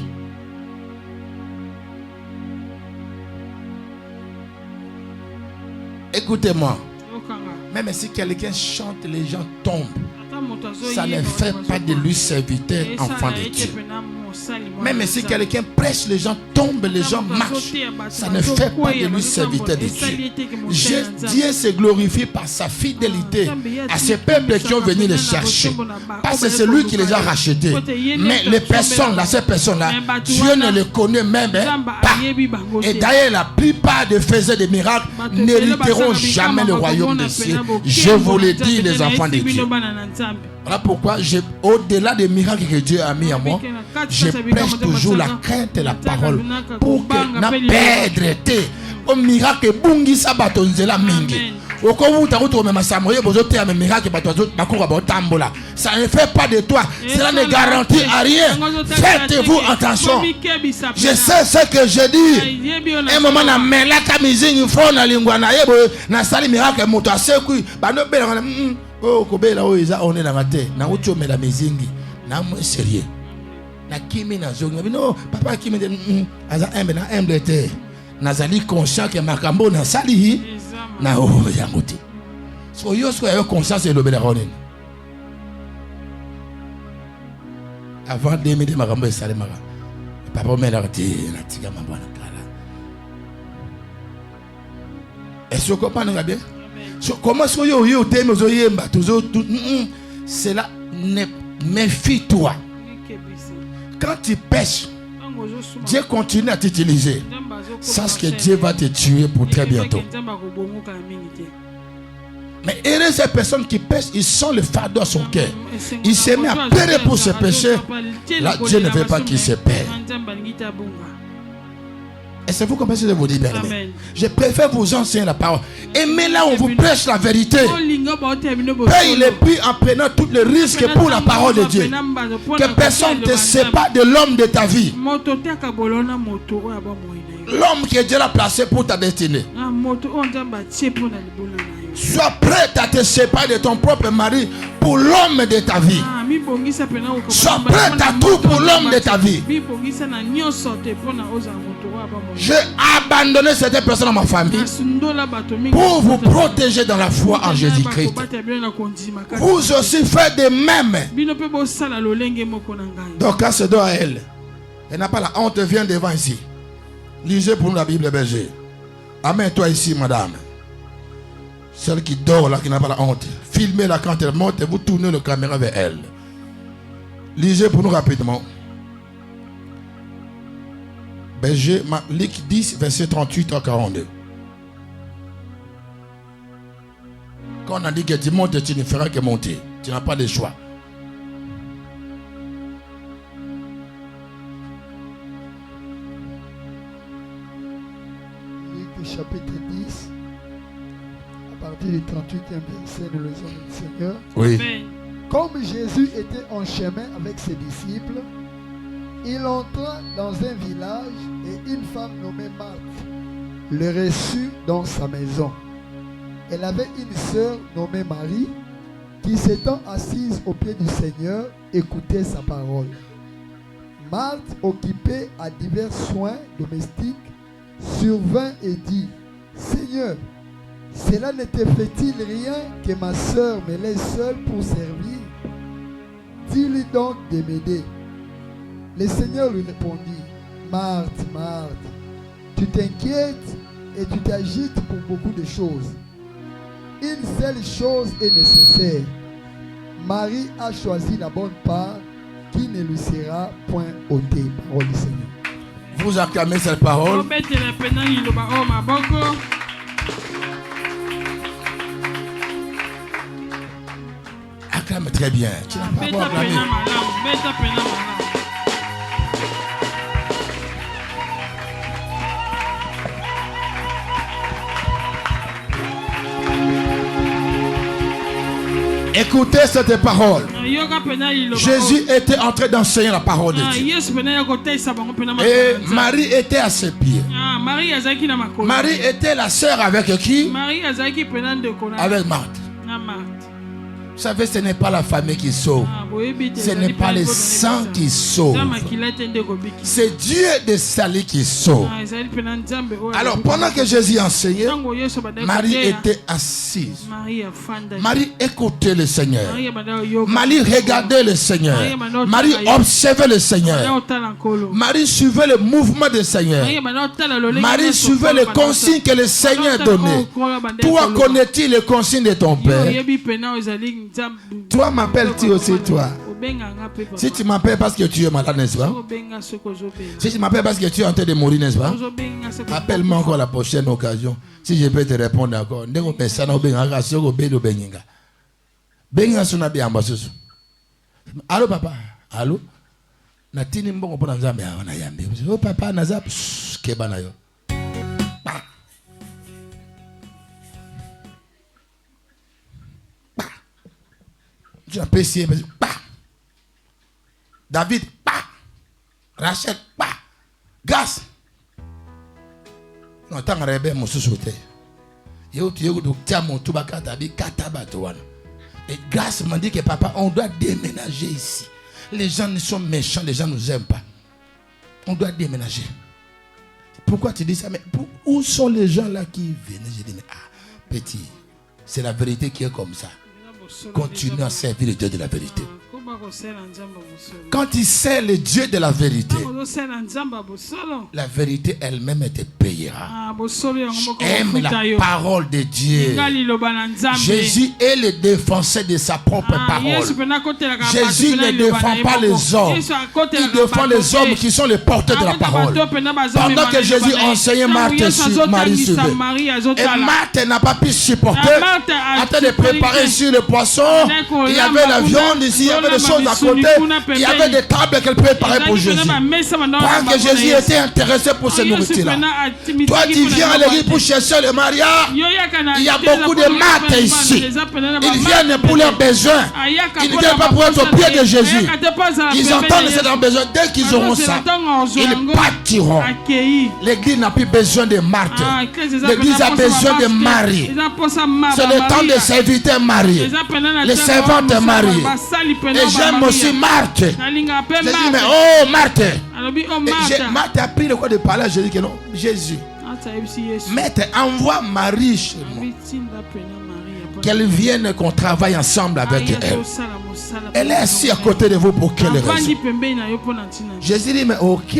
Écoutez-moi. Même si quelqu'un chante, les gens tombent. Ça ne fait pas de lui serviteur, enfant de Dieu. Même si quelqu'un prêche, les gens tombent, les gens marchent. Ça ne fait pas de lui serviteur de Dieu. Dieu se glorifie par sa fidélité à ces peuples qui ont venu les chercher. Parce que c'est lui qui les a rachetés. Mais les personnes, là, ces personnes-là, Dieu ne les connaît même pas. Et d'ailleurs, la plupart des faiseurs de miracles n'hériteront jamais le royaume des cieux. Je vous le dis, les enfants de Dieu. Voilà pourquoi, au-delà des miracles que Dieu a mis à moi, je prêche toujours la crainte et la parole pour que n'a perdre été au miracle bungi sabatonzela mingi. Ça ne fait pas de toi. Cela ne garantit à rien. Faites-vous attention. Je sais ce que je dis. Un moment, na mela kamizingi fona lingwa na yebo na sali miracle moto asekui. Bano bela oh kobela o iza one na ngate na uchomela mizingi na mo sérieux. Na kimi na zonga bino papa kimi de aza embe na emble te. Nazali conscient que makambo na sali na o yangote. So yo so yo conscience et lobela ronen. Avant 2000 makambo sali maka. Papa mela te na tika mabana kala. Est-ce que vous comprenez bien? Comment est-ce que yo t'aimes aux yemba toujours c'est là méfie-toi. Quand tu pêches, Dieu continue à t'utiliser. Sache que Dieu va te tuer pour très bientôt. Mais heureux ces personnes qui pêchent, ils sont le fardeau à son cœur. Il se met à pleurer pour ses péchés. Là, Dieu ne veut pas qu'il se perde. Est-ce que vous comprenez ce que je vous dis, bien aimé? Je préfère vous enseigner la parole. Aimez là où on vous prêche la vérité. Paye les prix en prenant tous les risques pour la parole de Dieu. Que personne ne te sépare de l'homme de ta vie. L'homme que Dieu a placé pour ta destinée. Sois prête à te séparer de ton propre mari pour l'homme de ta vie. Sois prête à tout pour l'homme de ta vie. J'ai abandonné cette personne dans ma famille pour vous protéger dans la foi en Jésus-Christ. Vous aussi faites de même. Donc quand c'est à elle, elle n'a pas la honte, viens devant ici. Lisez pour nous la Bible berger. Amène-toi ici, madame. Celle qui dort là, qui n'a pas la honte. Filmez-la quand elle monte et vous tournez la caméra vers elle. Lisez pour nous rapidement. Berger, Luc 10, verset 38 à 42. Quand on a dit que tu montes, tu ne feras que monter. Tu n'as pas de choix. Luc chapitre 10, à partir du 38e verset, nous lisons le Seigneur. Oui. Comme Jésus était en chemin avec ses disciples, il entra dans un village et une femme nommée Marthe le reçut dans sa maison. Elle avait une sœur nommée Marie qui, s'étant assise aux pieds du Seigneur, écoutait sa parole. Marthe, occupée à divers soins domestiques, survint et dit: Seigneur, cela ne te fait-il rien que ma sœur me laisse seule pour servir? Dis-lui donc de m'aider. Le Seigneur lui répondit: Marthe, Marthe, tu t'inquiètes et tu t'agites pour beaucoup de choses. Une seule chose est nécessaire. Marie a choisi la bonne part qui ne lui sera point ôtée. Parole du Seigneur. Vous acclamez cette parole. Acclame très bien. Tu n'as pas acclamé. Écoutez cette parole. Jésus était en train d'enseigner la parole de Dieu. Et Marie était à ses pieds. Marie était la sœur avec qui? Avec Marthe. Vous savez, ce n'est pas la famille qui sauve. Ce n'est pas les saints qui sauvent. C'est Dieu de salut qui sauve. Alors, pendant que Jésus enseignait, Marie était assise. Marie écoutait le Seigneur. Marie regardait le Seigneur. Marie observait le Seigneur. Marie suivait le mouvement du Seigneur. Marie suivait les consignes que le Seigneur donnait. Toi, connais-tu les consignes de ton Père? Toi, m'appelles-tu aussi, toi? Si tu m'appelles parce que tu es malade, n'est-ce pas? Si tu m'appelles parce que tu es en train de mourir, n'est-ce pas? Appelle-moi encore la prochaine occasion. Si je peux te répondre encore. Allô, papa? Allô? Oh, papa, Nazap. Kebanayo. David, Rachel, Gas. Non, tant que Rebbe m'a sauté. Et Gas m'a dit que papa, on doit déménager ici. Les gens ne sont méchants, les gens ne nous aiment pas. On doit déménager. Pourquoi tu dis ça? Mais où sont les gens là qui viennent? Je dis, mais petit, c'est la vérité qui est comme ça. Continue à servir le Dieu de la vérité. Quand tu sers le Dieu de la vérité, la vérité elle-même te payera. Aime la parole de Dieu. Jésus est le défenseur de sa propre parole. Jésus ne défend pas les hommes. Il défend les hommes qui sont les porteurs de la parole. Pendant que Jésus enseignait, Marie suivait. Et Marthe n'a pas pu supporter. En train de préparer sur le poisson, il y avait la viande ici, il y avait le choses à côté. Il y avait des tables qu'elle pouvait préparer pour Jésus. Quand que Jésus était intéressé pour ces nourritures-là. Toi, tu viens à l'église pour chercher le mariage. Il y a beaucoup de maths ici. Ils viennent pour leurs besoins. Ils ne viennent pas pour être au pied de Jésus. Ils entendent que c'est un besoin. Dès qu'ils auront ça, ils partiront. L'église n'a plus besoin de Marthe. L'église a besoin de Marie. C'est le temps de serviteurs mariés. Les servantes mariées. Et j'aime aussi Marthe. J'ai dit, mais oh Marthe. Marthe a pris le quoi de parler à Jésus que non, Jésus. Maître, envoie Marie chez moi. Qu'elle vienne, qu'on travaille ensemble avec elle. Elle est assise à côté de vous pour quelle raison? Jésus dit, mais ok.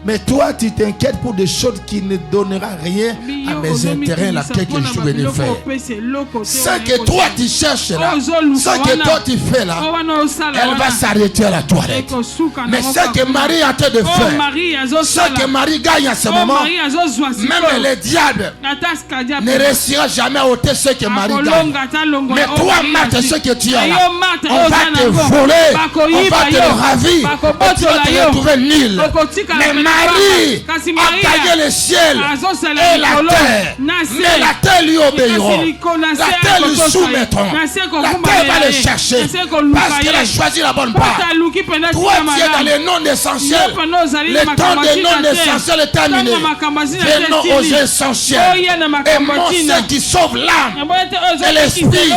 Mais toi, tu t'inquiètes pour des choses qui ne donneront rien à mes intérêts, laquelle que je suis venu faire. Ce que toi, tu cherches là, ce que toi, tu fais là, elle va s'arrêter à la toilette. Mais ce que Marie est en train de faire, ce que Marie gagne à ce moment, même les diables ne réussira jamais à ôter ce que Marie gagne. Mais toi, Marthe, ce que tu as là, on va te voler, on va te ravir, et tu vas te retrouver nul. Mais Marie a gagné le ciel et la terre. Mais la terre lui obéira. La terre lui soumettra. La terre va le chercher parce qu'elle a choisi la bonne part. Toi, tu es dans les noms essentiels. Le temps des noms essentiels est terminé. Venons aux essentiels. Et mon ce qui sauve l'âme et l'esprit.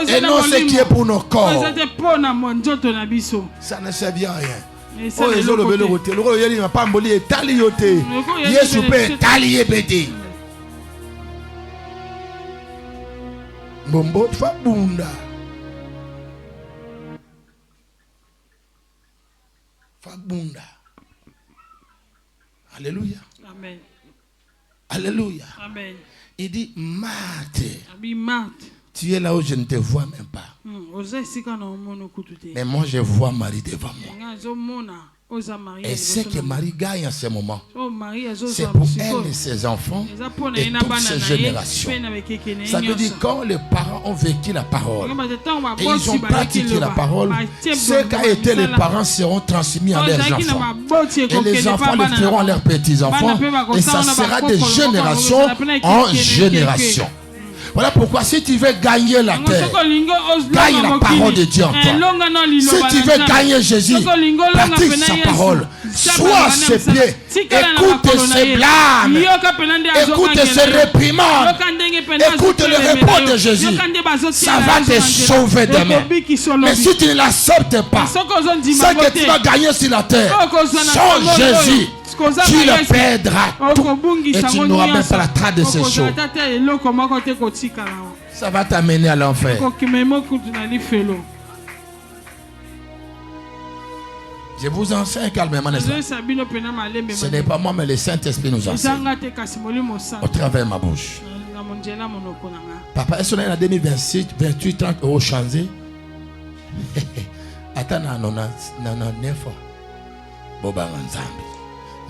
Et non ce qui est pour nos corps. Ça ne servira à rien. Oh, ils ont levé le côté. Le roi, il n'a pas mboli et talioté. Yesu pe talié pété. Bombo fabunda. Fabunda. Alléluia. Amen. Alléluia. Amen. Il dit Marthe. Tu es là où je ne te vois même pas. Mais moi je vois Marie devant moi. Et ce que Marie gagne en ce moment, c'est pour elle et ses enfants et toutes ces générations. Ça veut dire quand les parents ont vécu la parole et ils ont pratiqué la parole, ce qu'a été les parents seront transmis à leurs enfants. Et les enfants le feront à leurs petits-enfants. Et ça sera de génération en génération. Voilà pourquoi si tu veux gagner la terre, gagne la parole de Dieu en toi. Si tu veux gagner Jésus, pratique sa parole. Sois ses pieds. Écoute ses blâmes. Écoute ses réprimandes. Écoute le repos de Jésus. Ça va te sauver demain. Mais si tu ne l'acceptes pas, ce que tu vas gagner sur la terre, sans Jésus, tu le perdras tout et tu n'auras même pas la trace de ces choses. Ça va t'amener à l'enfer. Je vous enseigne calmement. Ce n'est pas moi, mais le Saint-Esprit nous enseigne au travers de ma bouche. Papa, est-ce qu'on est en 2026, 28, 30 euros changés? Attends, non, 9 ans. Boba Nzambi.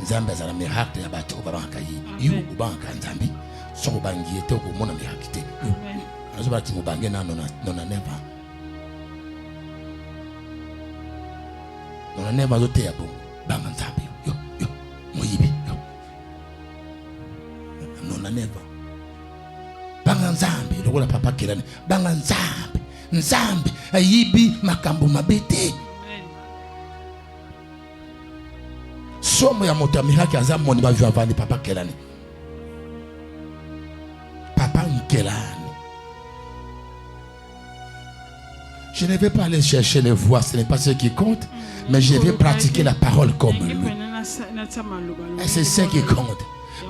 Nzambi a un miracle ya bato babankayi. Yu ubanka Nzambi. So bangi ete ko mona miracle. Anazo ba ti mubange na 9 ans. 9 ans zo te ya bo. Banga Nzambi. Yo. Moyibi. Yo. 9 ans. Banga Nzambi. Lokola papa kelani. Banga Nzambi. Nzambi ayibi makambo mabete. Somo ya moto miracle aza moni ba vu avant papa kelani. Papa kelani. Je ne vais pas aller chercher les voix, ce n'est pas ce qui compte, mais je vais pratiquer la parole comme lui. Et c'est ce qui compte.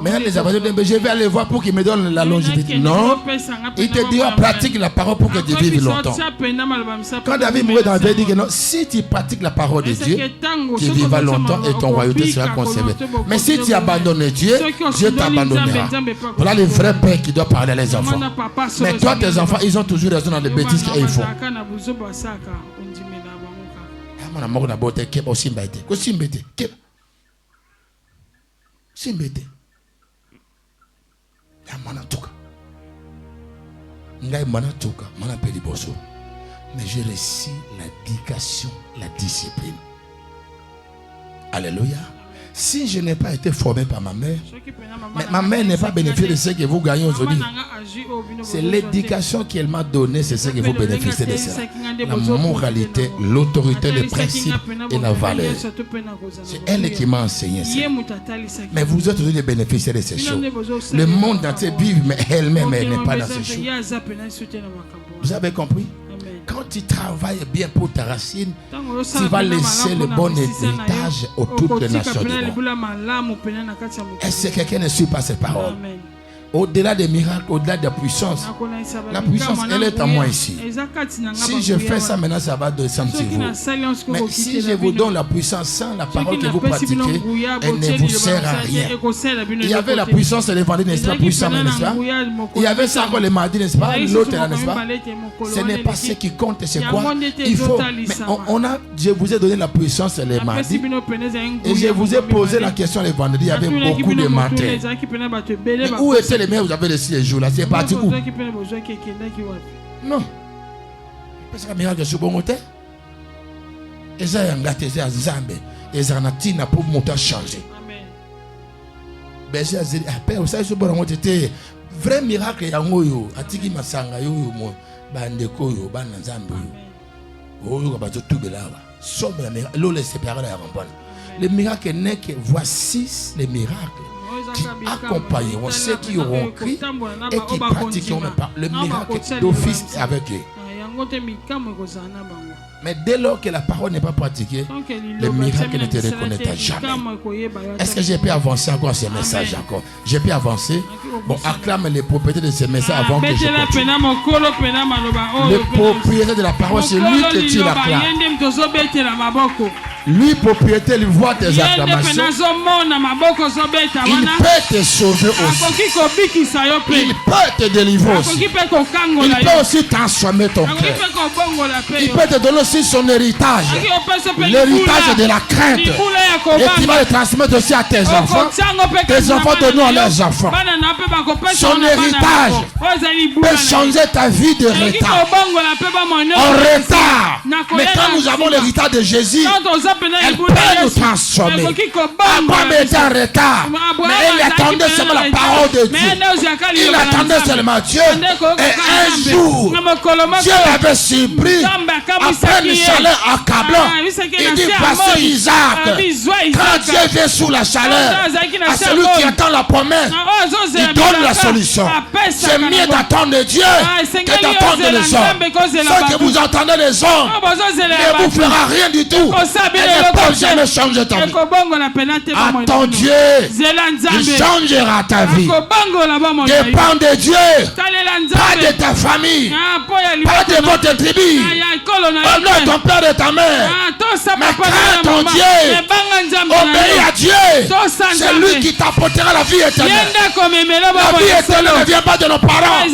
Maintenant, les avatars disent, je vais aller voir pour qu'il me donne la longévité. Non, il te dit, pratique la parole pour que tu vives longtemps. Quand David mourait dans le verset, il dit que non, si tu pratiques la parole de Dieu, tu vivras longtemps et ton royauté sera conservée. Mais si tu abandonnes Dieu, Dieu t'abandonnera. Voilà les vrais pères qui doivent parler à les enfants. Mais toi, tes enfants, ils ont toujours raison dans les bêtises qu'ils font. Ngai manatuka mana peli boso Mais j'ai reçu l'éducation, la discipline. Alléluia. Si je n'ai pas été formé par ma mère, mais ma mère n'est pas bénéficiée de ce que vous gagnez aujourd'hui. C'est l'éducation qu'elle m'a donnée, c'est ce que vous bénéficiez de cela. La moralité, l'autorité, le principe et la valeur. C'est elle qui m'a enseigné ça. Mais vous êtes aujourd'hui les bénéficiaires de ces choses. Le monde entier vit, mais elle-même, elle n'est pas dans ces choses. Vous avez compris? Quand tu travailles bien pour ta racine, tu vas laisser le bon héritage aux toutes les nations du monde. Est-ce que quelqu'un ne suit pas ces paroles? Au-delà des miracles, au-delà de la puissance, elle est à moi ici. Si je fais ça maintenant, ça va descendre sur vous. Mais si je vous donne la puissance sans la parole que vous pratiquez, elle ne vous sert à rien. Il y avait la puissance le vendredi, n'est-ce pas? Puissant, n'est-ce pas? Il y avait ça encore le mardi, n'est-ce pas? L'autre là, n'est-ce pas? Ce n'est pas ce qui compte, c'est quoi? Il faut. Mais je vous ai donné la puissance le mardi et je vous ai posé la question le vendredi. Il y avait beaucoup de matins. Mais où étaient les mères vous avez laissé les jours là? C'est parti où? Non. Parce que le miracle est bon côté. Et ça, il y a un gâteau à Zambé. Et ça, il y a pour monter à changer. Ben, j'ai dit, après, vous savez, ce bon côté, vrai miracle, il y a un yo. Atiki masanga yo mo. Bandeko yo, bananzambo yo. Oyo ba tout bela. Somme la miracle. L'eau les séparé la rampane. Le miracle n'est que voici les miracles qui accompagneront ceux qui auront cru et qui pratiqueront le miracle d'office avec eux. Mais dès lors que la parole n'est pas pratiquée, le miracle ne te reconnaîtra jamais. Est-ce que j'ai pu avancer encore ce message encore? J'ai pu avancer? Bon, acclame les propriétaires de ce message avant que je continue. Le propriétaire de la parole, c'est lui que tu l'acclames. Lui, propriétaire, il voit tes acclamations. Il peut te sauver aussi. Il peut te délivrer aussi. Il peut aussi transformer ton cœur. Il peut te donner aussi son héritage. L'héritage de la crainte. Et tu vas le transmettre aussi à tes enfants. Tes enfants donnent à leurs enfants. Son héritage peut changer ta vie de retard. En retard. Mais quand nous avons l'héritage de Jésus, elle peut nous transformer. Abraham était en retard, mais il attendait seulement la parole de Dieu. Il attendait seulement Dieu. Et un jour, Dieu l'avait surpris après une chaleur accablant. Il dit, voici Isaac. Quand Dieu vient sous la chaleur, à celui qui attend la promesse, il donne la solution. C'est mieux d'attendre Dieu que d'attendre les hommes. Ce que vous entendez les hommes ne vous fera rien du tout. Elle ne peut jamais changer ta vie. Attends Dieu, il changera ta vie. Dépend de Dieu, pas de ta famille, pas de votre tribu, pas de ton père et ta mère. Mais crains ton Dieu, obéis à Dieu. C'est lui qui t'apportera la vie éternelle. La vie éternelle ne vient pas de nos parents,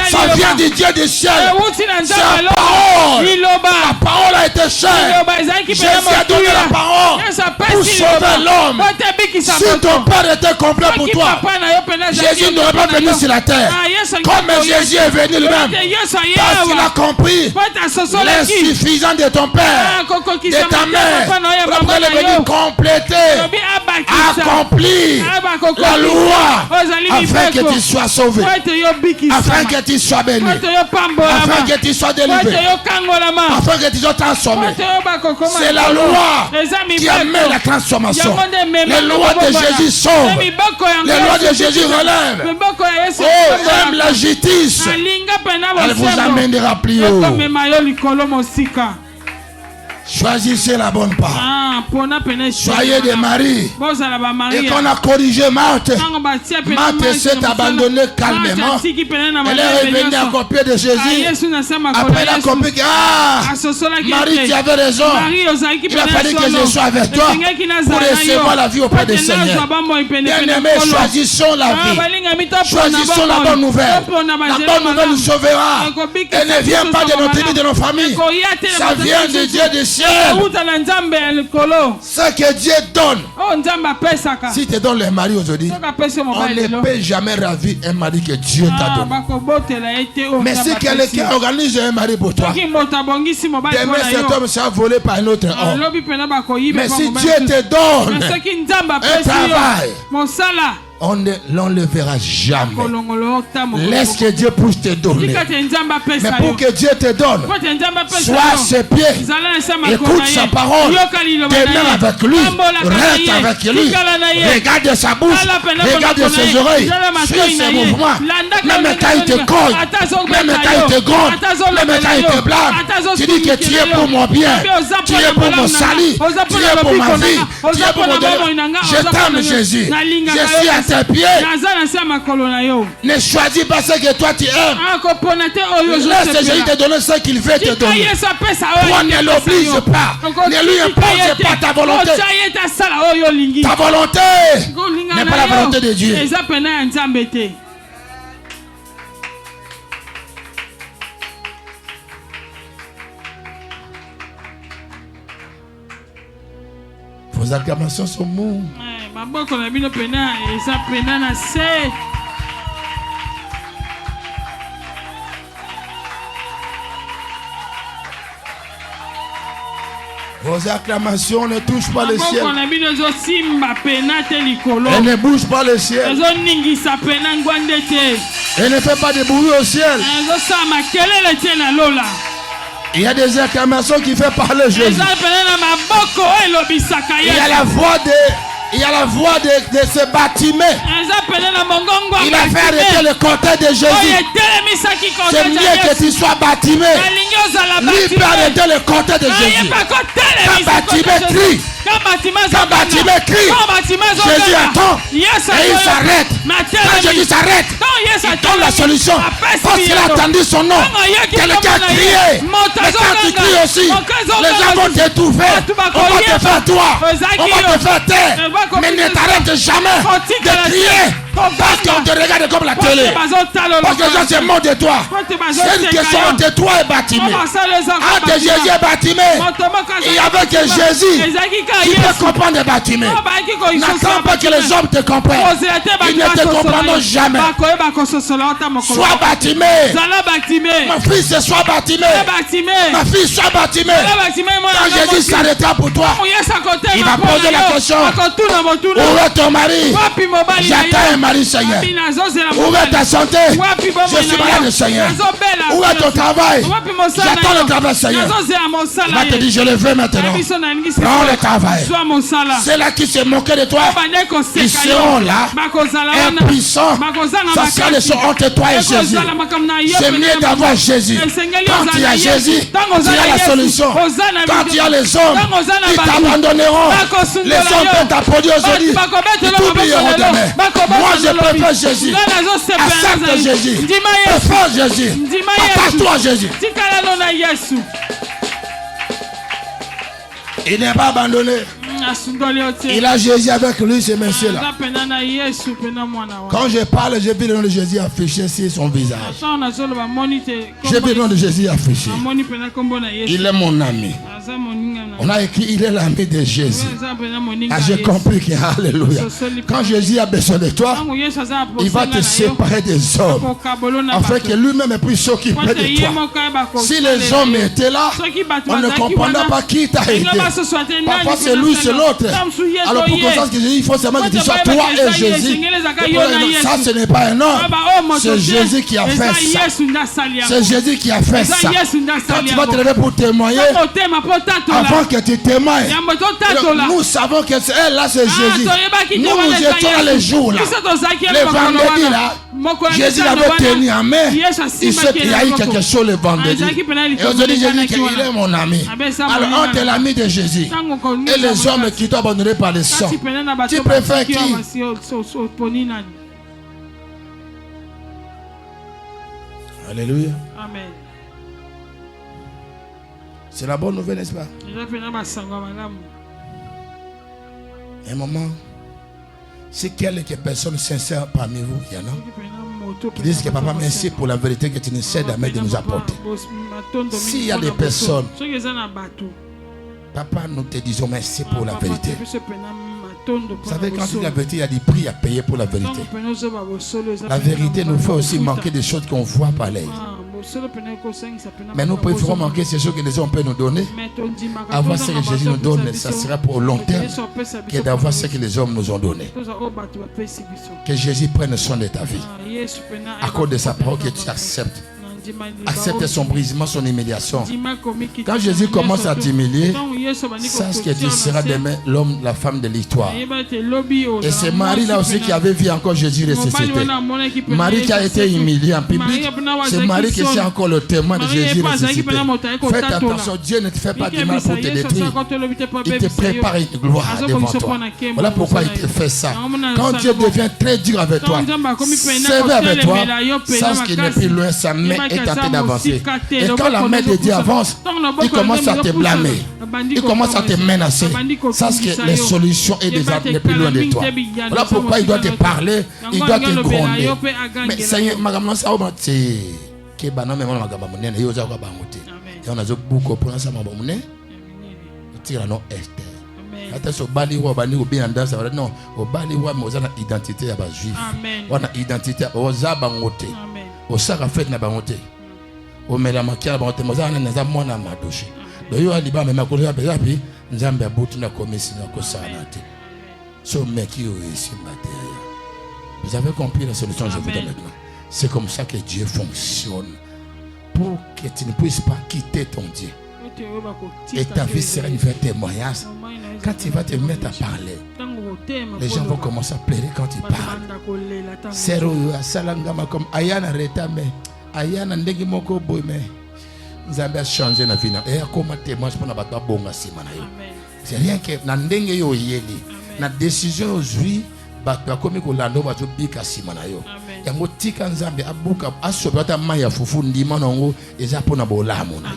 ça vient du Dieu du ciel. C'est la parole. La parole a été chère. Jésus a donné la parole pour sauver l'homme. Si ton Père était complet pour toi, Jésus n'aurait pas venu sur la terre. Comme Jésus est venu lui-même, parce qu'il a compris l'insuffisance de ton Père, de ta mère. Après, il est venu compléter, accomplir la loi afin que tu sois sauvé, afin que tu sois béni, afin que tu sois délivré, afin que tu sois transformé. C'est la loi qui amène la transformation. Les lois de Jésus sauvent. Les lois de Jésus relèvent. Oh, même la justice, elle vous amènera plus haut. Choisissez la bonne part. Soyez des maris. Et qu'on a corrigé Marthe. Marthe s'est abandonnée calmement. Elle est revenue à copier de Jésus. Après elle a compris que Marie, tu avais raison. Il a fallu que je sois avec toi pour recevoir la vie auprès du Seigneur. Bien-aimés, choisissons la vie. Choisissons la bonne nouvelle. La bonne nouvelle nous sauvera. Elle ne vient pas de nos tribus, de nos familles. Ça vient de Dieu du ciel. ciel. Ce que Dieu donne. Si tu donnes le mari aujourd'hui, on ne peut jamais ravir un mari que Dieu t'a donné. Mais si quelqu'un organise un mari pour toi, demain cet homme sera volé par un autre homme. Mais si Dieu te donne un travail, on ne l'enlèvera jamais. Laisse que Dieu puisse te donner. Mais pour que Dieu te donne, sois à ses pieds, écoute sa parole, demeure avec lui, reste avec lui, regarde sa bouche, regarde ses oreilles, suis ses mouvements. Même quand il te cogne, même quand il te gronde, même quand il te blâme, tu dis que tu es pour mon bien, tu es pour mon salut, tu es pour ma vie, tu es pour mon développement. Je t'aime Jésus, je suis à tes pieds. Ne choisis pas ce que toi tu aimes. Laisse Jésus te donner ce qu'il veut te donner. Toi ne l'oblige pas, ne lui impose pas ta volonté. Ta volonté n'est pas la volonté de Dieu. Vos acclamations sont mous. Vos acclamations ne touchent pas le ciel. Elle ne bouge pas le ciel. Elle ne fait pas de bruit au ciel. Il y a des acclamations qui font parler Jésus. Il y a la voix de ce bâtiment. Il a fait arrêter le cortège de Jésus. C'est mieux que tu sois bâtimé. Lui peut arrêter le cortège de Jésus. Quand bâtiment crie, Jésus attend et il s'arrête. Quand Jésus s'arrête, il donne la solution. Parce qu'il a attendu son nom. Quelqu'un a crié. Mais quand tu cries aussi, les gens vont t'étouffer. On va te faire toi. On va te faire taire. Mais ne t'arrête jamais de crier. Parce qu'on te regarde comme la télé. Parce que ça c'est mot de toi. C'est une question entre toi et bâtiment. Entre Jésus et bâtiment. Et avec Jésus, tu peux comprendre les bâtiments. N'attends pas que les hommes te comprennent. Ils ne te comprendront jamais. Sois bâtimé. Ma fille, sois bâtimé. Ma fille, sois bâtimé. Quand Jésus s'arrêtera pour toi, il va poser la question. Où est ton mari? J'attends un mari, Seigneur. Où est ta santé? Je suis malade, Seigneur. Où est ton travail? J'attends le travail, Seigneur. Il va te dire, je le veux maintenant. Prends le travail. C'est là qui se moquaient de toi. Ils seront là, impuissants. Ça sera le son entre toi et Jésus. C'est mieux d'avoir Jésus. Quand tu as Jésus, tu as la solution. Quand tu as les hommes, ils t'abandonneront. Les hommes peuvent t'applaudir aujourd'hui. Ils t'oublieront demain. Moi, je préfère Jésus. Accepte Jésus. Préfère Jésus. Partage-toi Jésus. Il n'est pas abandonné. Il a Jésus avec lui, ce monsieur-là. Quand je parle, j'ai vu le nom de Jésus affiché sur son visage. J'ai vu le nom de Jésus affiché. Il est mon ami. On a écrit, il est l'ami de Jésus. Ah, j'ai compris que, alléluia. Quand Jésus a besoin de toi, il va te séparer des hommes, afin que lui-même puisse s'occuper de toi. Si les hommes étaient là, on ne comprendra pas qui t'a aidé. Parfois c'est lui, c'est l'autre. Alors pour qu'on sache que Jésus, il faut seulement que tu sois toi et Jésus. Ça, ce n'est pas un homme. C'est Jésus qui a fait ça. C'est Jésus qui a fait ça. Quand tu vas te lever pour témoigner, avant que tu témoignes, nous savons que elle là, c'est Jésus. Nous étions là les jours là. Le vendredi là, Jésus l'avait tenu en main. Il sait qu'il y a eu quelque chose le vendredi. Et aujourd'hui, j'ai dit qu'il est mon ami. Alors, entre l'ami de Jésus et les hommes qui t'ont abandonné par le sang, tu préfères qui? Alléluia. Amen. C'est la bonne nouvelle, n'est-ce pas? Un moment, si quelques personnes sincères parmi vous, il y en a qui disent que papa, merci pour la vérité que tu ne sais jamais de nous apporter. S'il y a des personnes Papa, nous te disons merci pour la vérité. Vous Vous savez, quand tu dis la vérité, il y a des prix à payer pour la vérité. La vérité nous fait aussi manquer des choses qu'on voit par l'œil. Mais nous préférons manquer ces choses que les hommes peuvent nous donner. Avoir ce que Jésus nous donne, ça sera pour long terme que d'avoir ce que les hommes nous ont donné. Que Jésus prenne soin de ta vie. À cause de sa parole que tu acceptes. Accepte son brisement, son humiliation. Quand Jésus commence à t'humilier, sache que tu seras demain l'homme, la femme de l'histoire. Et c'est Marie là aussi qui avait vu encore Jésus ressuscité. Marie qui a été humiliée en public, c'est Marie qui est encore le témoin de Jésus ressuscité. Faites attention, Dieu ne te fait pas du mal pour te détruire. Il te prépare une gloire devant toi. Voilà pourquoi il te fait ça. Quand Dieu devient très dur avec toi, sévère avec toi, sache qu'il n'est plus loin, sa main est en train d'avancer. Et quand la main de Dieu avance, il commence à te blâmer. Il commence à te menacer. Sache que les solutions et des actes n'est plus loin de toi. Voilà pourquoi il doit te parler, il doit te gronder. Mais Seigneur, au melamaki ba otemoza na nza mona madoshi do yo aliba me makola ba bi nzambe abutu na komisi na kosana te so meki yo ici matin. Vous avez compris la solution que je vous donne maintenant. C'est comme ça que Dieu fonctionne pour que tu ne puisses pas quitter ton Dieu. Et ta vie sera une vraie témoignage. Quand tu vas te mettre à parler, les gens vont commencer à pleurer quand tu parles. C'est salangama comme ayana retame. Ayana ndenge moko boy mais Nzambe a changé na vie na et comment témoignage pour na bato bonga sima na yo. C'est rien que na ndenge yo yeli na décision aujourd'hui bato comme ko lando bato bika sima na yo. Yango tika Nzambe abuka asobata maya fufu ndima nango eza pona bolamu na yo.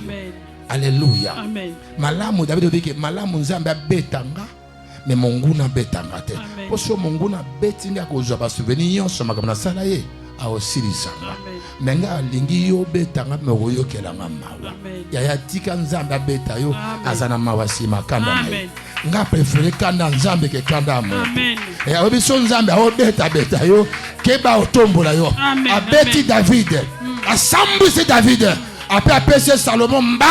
Alléluia. Malamu David dit que malamu Nzambe abetanga mais monguna betanga te. Poso monguna betinga ko zo ba souvenir nyonso makamna sala ye a aussi lisanga. Menga lingi yo betanga me royo kelanga mawa. Ya tika Nzambe beta yo azana mawasi makanda na yo. Nga préféré kanda Nzambe ke kanda mo. Et a obiso Nzambe o beta yo keba otombola yo. A beti David. A sambisi David. Après appeler Salomon mba.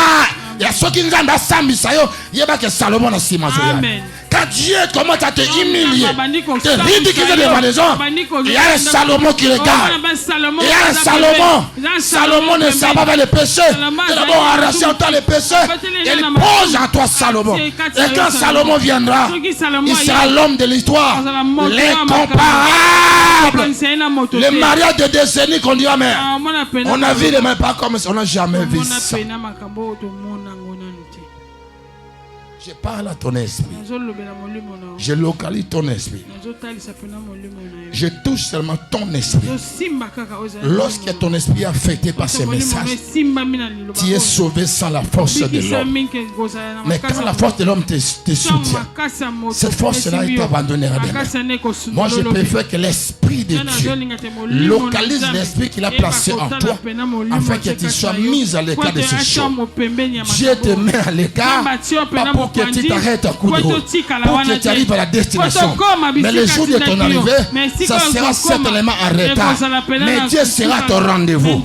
Ya soki Nzambe a sambisa yo yeba ke Salomon na sima zo ya. Quand Dieu commence à te humilier, te ridiculiser devant les gens, il y a un Salomon qui regarde. Il y a un Salomon. Salomon ne sait pas faire le péché. Il a d'abord arraché en toi le péché. Il pose en toi Salomon. Et quand Salomon viendra, il sera l'homme de l'histoire. L'incomparable. Le mariage de décennies qu'on dira, mais on a vu les mains pas comme ça. On n'a jamais vu ça. Je parle à ton esprit. Je localise ton esprit. Je touche seulement ton esprit. Lorsque ton esprit est affecté par ces messages, tu es sauvé sans la force de l'homme. Mais quand la force de l'homme te soutient, cette force-là t'abandonnera demain. Moi, je préfère que l'esprit de Dieu localise l'esprit qu'il a placé en toi, afin que tu sois mis à l'écart de ces choses. Dieu te met à l'écart, pas pour que tu t'arrêtes à coup de roue, pour que tu arrives à la destination. Mais le jour de ton arrivée, ça sera certainement en retard. Mais Dieu sera ton rendez-vous.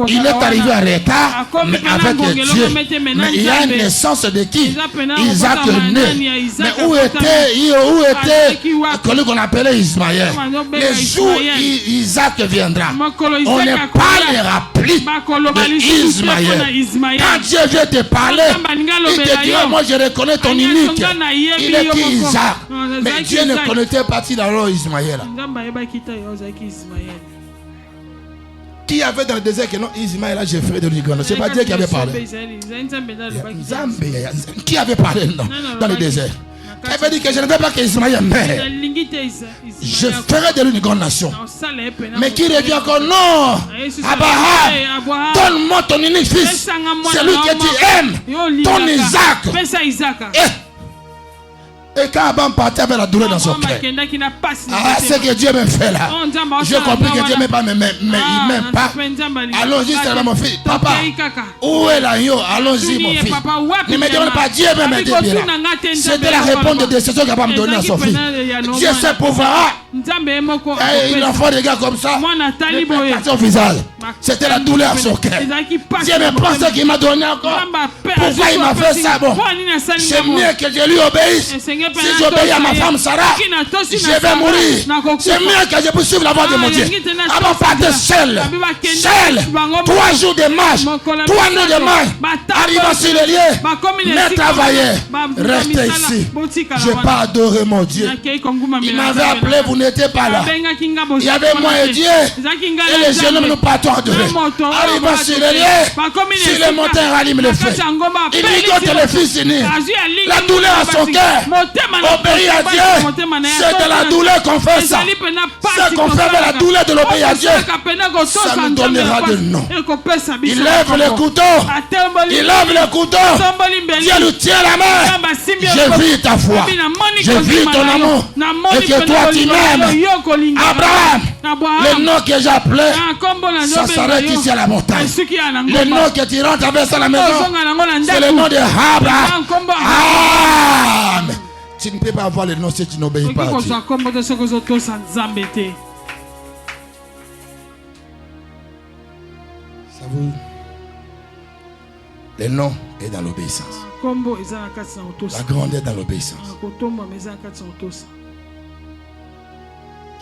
Il est arrivé en retard, mais avec Dieu. Mais il y a une naissance de qui? Isaac est né. Mais où était celui qu'on appelait Ismaël? Le jour où Isaac viendra, on ne parlera plus d'Ismaël. Quand Dieu veut te parler, il te dira, moi je reconnais ton unique. Il est qui Isaac? Mais Dieu ne connaissait pas si dans Ismaël. Qui avait dans le désert que non, Ismaël a Jéphé de l'Igano? C'est pas Dieu qui avait parlé. Qui avait parlé dans le désert? Qui avait dit que je ne veux pas qu'Ismaël meure. Je ferai de lui une grande nation. Mais qui revient encore? Non. Abraham, donne-moi ton unique fils. Celui que tu aimes. Ton Isaac. Et quand Abraham partait avec la douleur dans son cœur, ah, ce que Dieu me fait là, j'ai compris que Dieu ne m'aime pas, mais il ne m'aime pas. Allons-y, c'est mon fils. Papa, où est l'agneau? Allons-y, mon fils. Ne me demande pas, Dieu veut m'aider bien là. C'était la réponse de décision qu'Abraham me donnait à son fils. Dieu sait pouvoir. Il en faut des gars comme ça. Son visage. C'était la douleur sur son cœur. Dieu me prend ce qu'il m'a donné encore. Pourquoi il m'a fait ça? Bon, c'est mieux que je lui obéisse. Si j'obéis à ma femme Sarah, je vais mourir. C'est mieux que je puisse suivre la voie de mon Dieu. Avant pas de seul. 3 jours de marche, 3 nuits de marche. Arrivant sur le lieu, mais travailler. Restez ici. Je n'ai pas adoré mon Dieu. Il m'avait appelé, vous n'étiez pas là. Il y avait moi et Dieu. Et les jeunes hommes nous partons adorer. Arrivant sur le lieu, sur les montagnes rallume le feu. Il ligote le fils unis. La douleur à son cœur. Obéir à Dieu. C'est de la douleur qu'on fait ça. Ce qu'on fait avec la douleur de l'obéir à Dieu, ça nous donnera de nom. Il lève le couteau. Il lève le couteau. Dieu nous tient la main. Je vis ta foi. Je vis ton amour. Et que toi tu m'aimes. Abraham, le nom que j'ai appelé, ça s'arrête ici à la montagne. Le nom que tu rentres avec ça à la maison, c'est le nom de Abraham. Amen. Tu ne peux pas avoir le nom si tu n'obéis pas à Dieu. Ça vous... Le nom est dans l'obéissance. La grandeur est dans l'obéissance.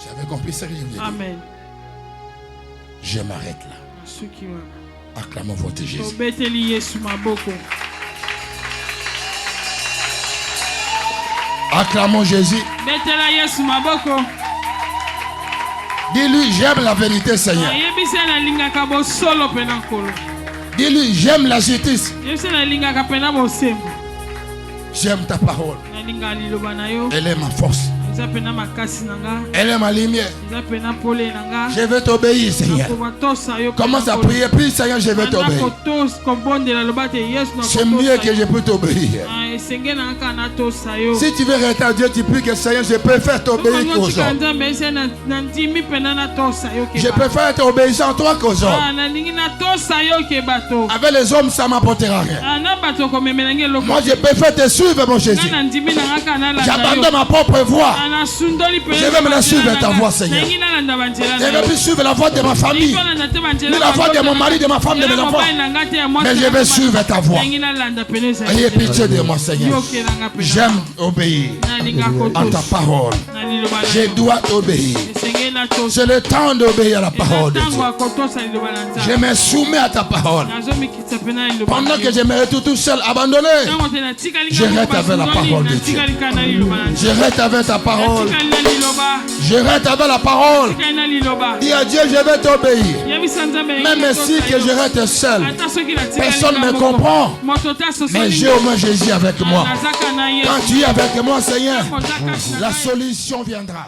J'avais compris ce que je voulais dire. Amen. Je m'arrête là. Acclamons votre Jésus. Acclamons Jésus. Dis-lui, j'aime la vérité, Seigneur. Dis-lui, j'aime la justice. J'aime ta parole. Elle est ma force. Elle est ma lumière. Je vais t'obéir, Seigneur. Commence à prier, puis Seigneur, je vais t'obéir. C'est mieux que je peux t'obéir. Si tu veux rester à Dieu, tu pries que Seigneur, je préfère t'obéir qu'aux hommes. Je préfère être obéissant à toi qu'aux hommes. Avec les hommes, ça ne m'apportera rien. Moi, je préfère te suivre, mon Jésus. J'abandonne ma propre voie. Je vais me la suivre ta voix, Seigneur. Je ne vais plus suivre la voix de ma famille, ni la voix de mon mari, de ma femme, de mes enfants. Mais je vais suivre ta voix. Ayez pitié de moi, Seigneur. J'aime obéir à ta parole. Je dois t'obéir. C'est le temps d'obéir à la parole de Dieu. Je me soumets à ta parole. Pendant que je me retrouve tout seul, abandonné, je reste avec la parole de Dieu. Je reste avec ta parole. Je reste avec la parole. Dis à Dieu, je vais t'obéir. Même si que je reste seul, personne ne me comprend. Mais j'ai au moins Jésus avec moi. Quand tu es avec moi, Seigneur, la solution viendra.